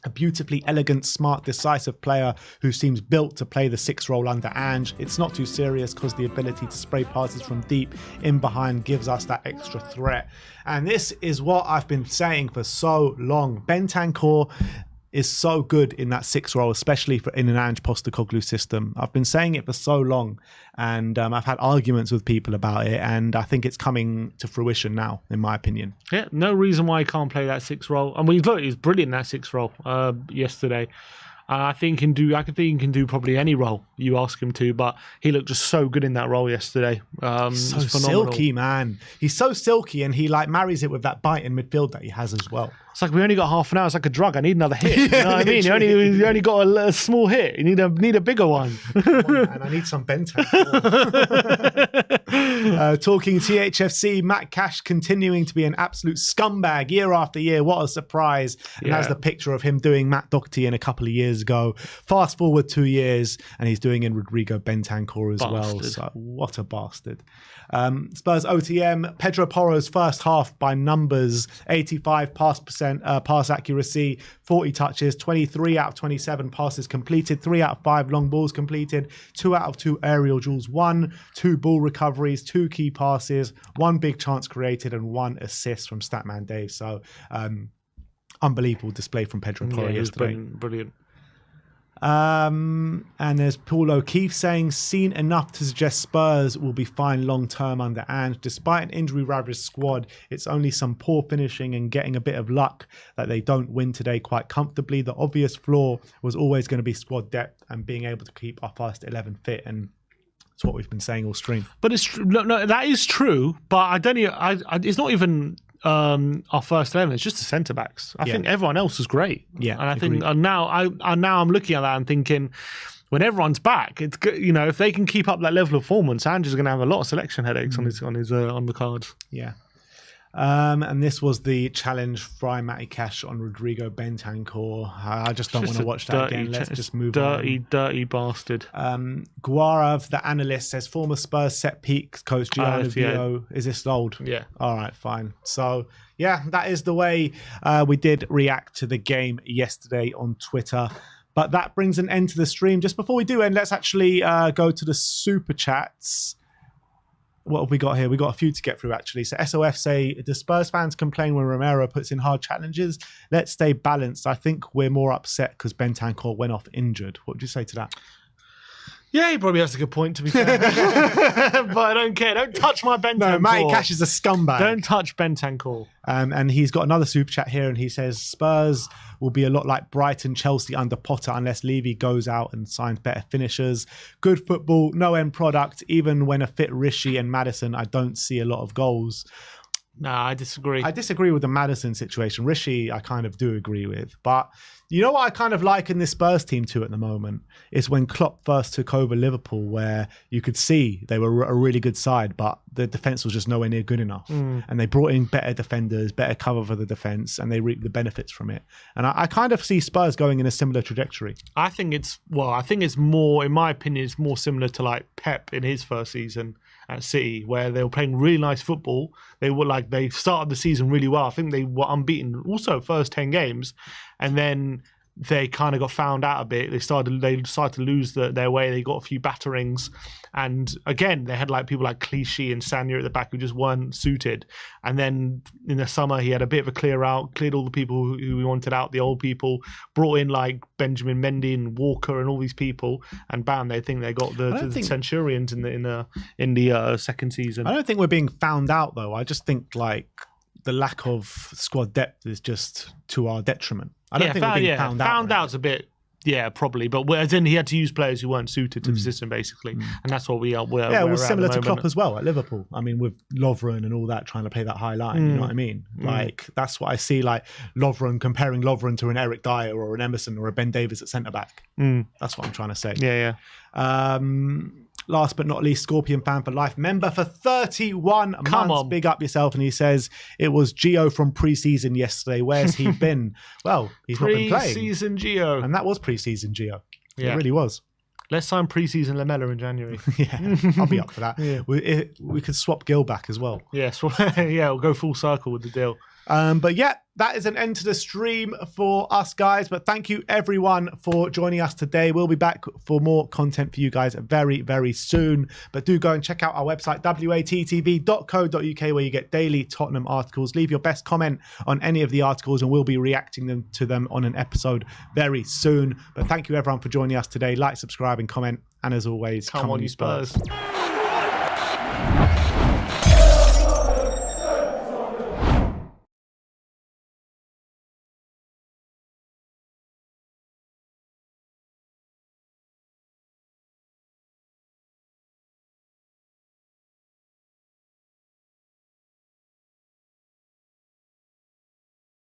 a beautifully elegant, smart, decisive player who seems built to play the 6 role under Ange. It's not too serious because the ability to spray passes from deep in behind gives us that extra threat. And this is what I've been saying for so long. Bentancur is so good in that 6 role, especially in an Ange Postecoglou system. I've been saying it for so long, and I've had arguments with people about it, and I think it's coming to fruition now, in my opinion. Yeah, no reason why he can't play that 6 role. Look, he was brilliant in that 6 role yesterday. I think I think he can do probably any role you ask him to, but he looked just so good in that role yesterday. He's so silky, man. He's so silky, and he like marries it with that bite in midfield that he has as well. It's like we only got half an hour. It's like a drug. I need another hit. You know what I mean? You only got a small hit. You need a bigger one. And I need some Benten. Talking THFC, Matt Cash continuing to be an absolute scumbag year after year. What a surprise. And that's the picture of him doing Matt Doherty in a couple of years ago. Fast forward 2 years, and he's doing in Rodrigo Bentancur as well. So what a bastard. Spurs OTM, Pedro Porro's first half by numbers, 85% pass accuracy, 40 touches, 23 out of 27 passes completed, 3 out of 5 long balls completed, 2 out of 2 aerial duels won, 2 ball recoveries, 2 key passes, 1 big chance created, and 1 assist from Statman Dave. So unbelievable display from Pedro Porro yesterday. Brilliant. And there's Paul O'Keefe saying, seen enough to suggest Spurs will be fine long term under Ange. Despite an injury ravaged squad, it's only some poor finishing and getting a bit of luck that they don't win today quite comfortably. The obvious flaw was always going to be squad depth and being able to keep our first 11 fit, and it's what we've been saying all stream. But it's no, that is true. But I don't. It's not even our first 11. It's just the centre backs. I think everyone else is great. Yeah, and I think now I'm looking at that and thinking, when everyone's back, it's good. You know, if they can keep up that level of performance, Andrew's going to have a lot of selection headaches on the cards. Yeah. And this was the challenge by Matty Cash on Rodrigo Bentancur. I just don't want to watch that again. Let's just move on. Dirty bastard. Guarav, the analyst, says former Spurs set peak coach Gianni Vio. Is this old? Yeah. All right, fine. So, yeah, that is the way we did react to the game yesterday on Twitter. But that brings an end to the stream. Just before we do end, let's actually go to the super chats. What have we got here? We got a few to get through, actually. So SOF say, the Spurs fans complain when Romero puts in hard challenges. Let's stay balanced. I think we're more upset because Bentancur went off injured. What would you say to that? Yeah, he probably has a good point, to be fair. But I don't care. Don't touch my Bentancur. No, Matty Cash is a scumbag. Don't touch Bentancur. And he's got another super chat here, and he says, Spurs will be a lot like Brighton, Chelsea under Potter unless Levy goes out and signs better finishers. Good football, no end product. Even when a fit Rishi and Maddison, I don't see a lot of goals. No, I disagree. I disagree with the Maddison situation. Rishi, I kind of do agree with. But you know what I kind of like in this Spurs team too at the moment? Is when Klopp first took over Liverpool, where you could see they were a really good side, but the defence was just nowhere near good enough. And they brought in better defenders, better cover for the defence, and they reaped the benefits from it. And I kind of see Spurs going in a similar trajectory. I think it's more, in my opinion, it's more similar to like Pep in his first season at City, where they were playing really nice football. They started the season really well. I think they were unbeaten also first 10 games, and then they kind of got found out a bit. They decided to lose their way. They got a few batterings, and again they had like people like Clichy and Sanya at the back who just weren't suited. And then in the summer he had a bit of a clear out, cleared all the people who he wanted out, the old people, brought in like Benjamin Mendy and Walker and all these people, and bam, they think they got the Centurions in the second season. I don't think we're being found out though. I just think like the lack of squad depth is just to our detriment. I don't think we're being found out. Found out's a bit, probably. But as in, he had to use players who weren't suited to the system, basically. And that's what we are. Yeah, it was similar to Klopp as well at Liverpool. I mean, with Lovren and all that, trying to play that high line. You know what I mean? Like, that's what I see, like, comparing Lovren to an Eric Dyer or an Emerson or a Ben Davies at centre-back. That's what I'm trying to say. Yeah. Last but not least, Scorpion Fan for Life member for 31 months. Big up yourself. And he says, it was Gio from pre-season yesterday. Where's he been? Well, he's not been playing. Pre-season Gio. And that was pre-season Gio. Yeah. It really was. Let's sign pre-season Lamella in January. Yeah, I'll be up for that. We could swap Gil back as well. Yes, we'll go full circle with the deal. But yeah, that is an end to the stream for us guys. But thank you everyone for joining us today. We'll be back for more content for you guys very, very soon. But do go and check out our website, WeAreTottenhamTV.co.uk, where you get daily Tottenham articles. Leave your best comment on any of the articles and we'll be reacting to them on an episode very soon. But thank you everyone for joining us today. Like, subscribe and comment. And as always, come on you Spurs.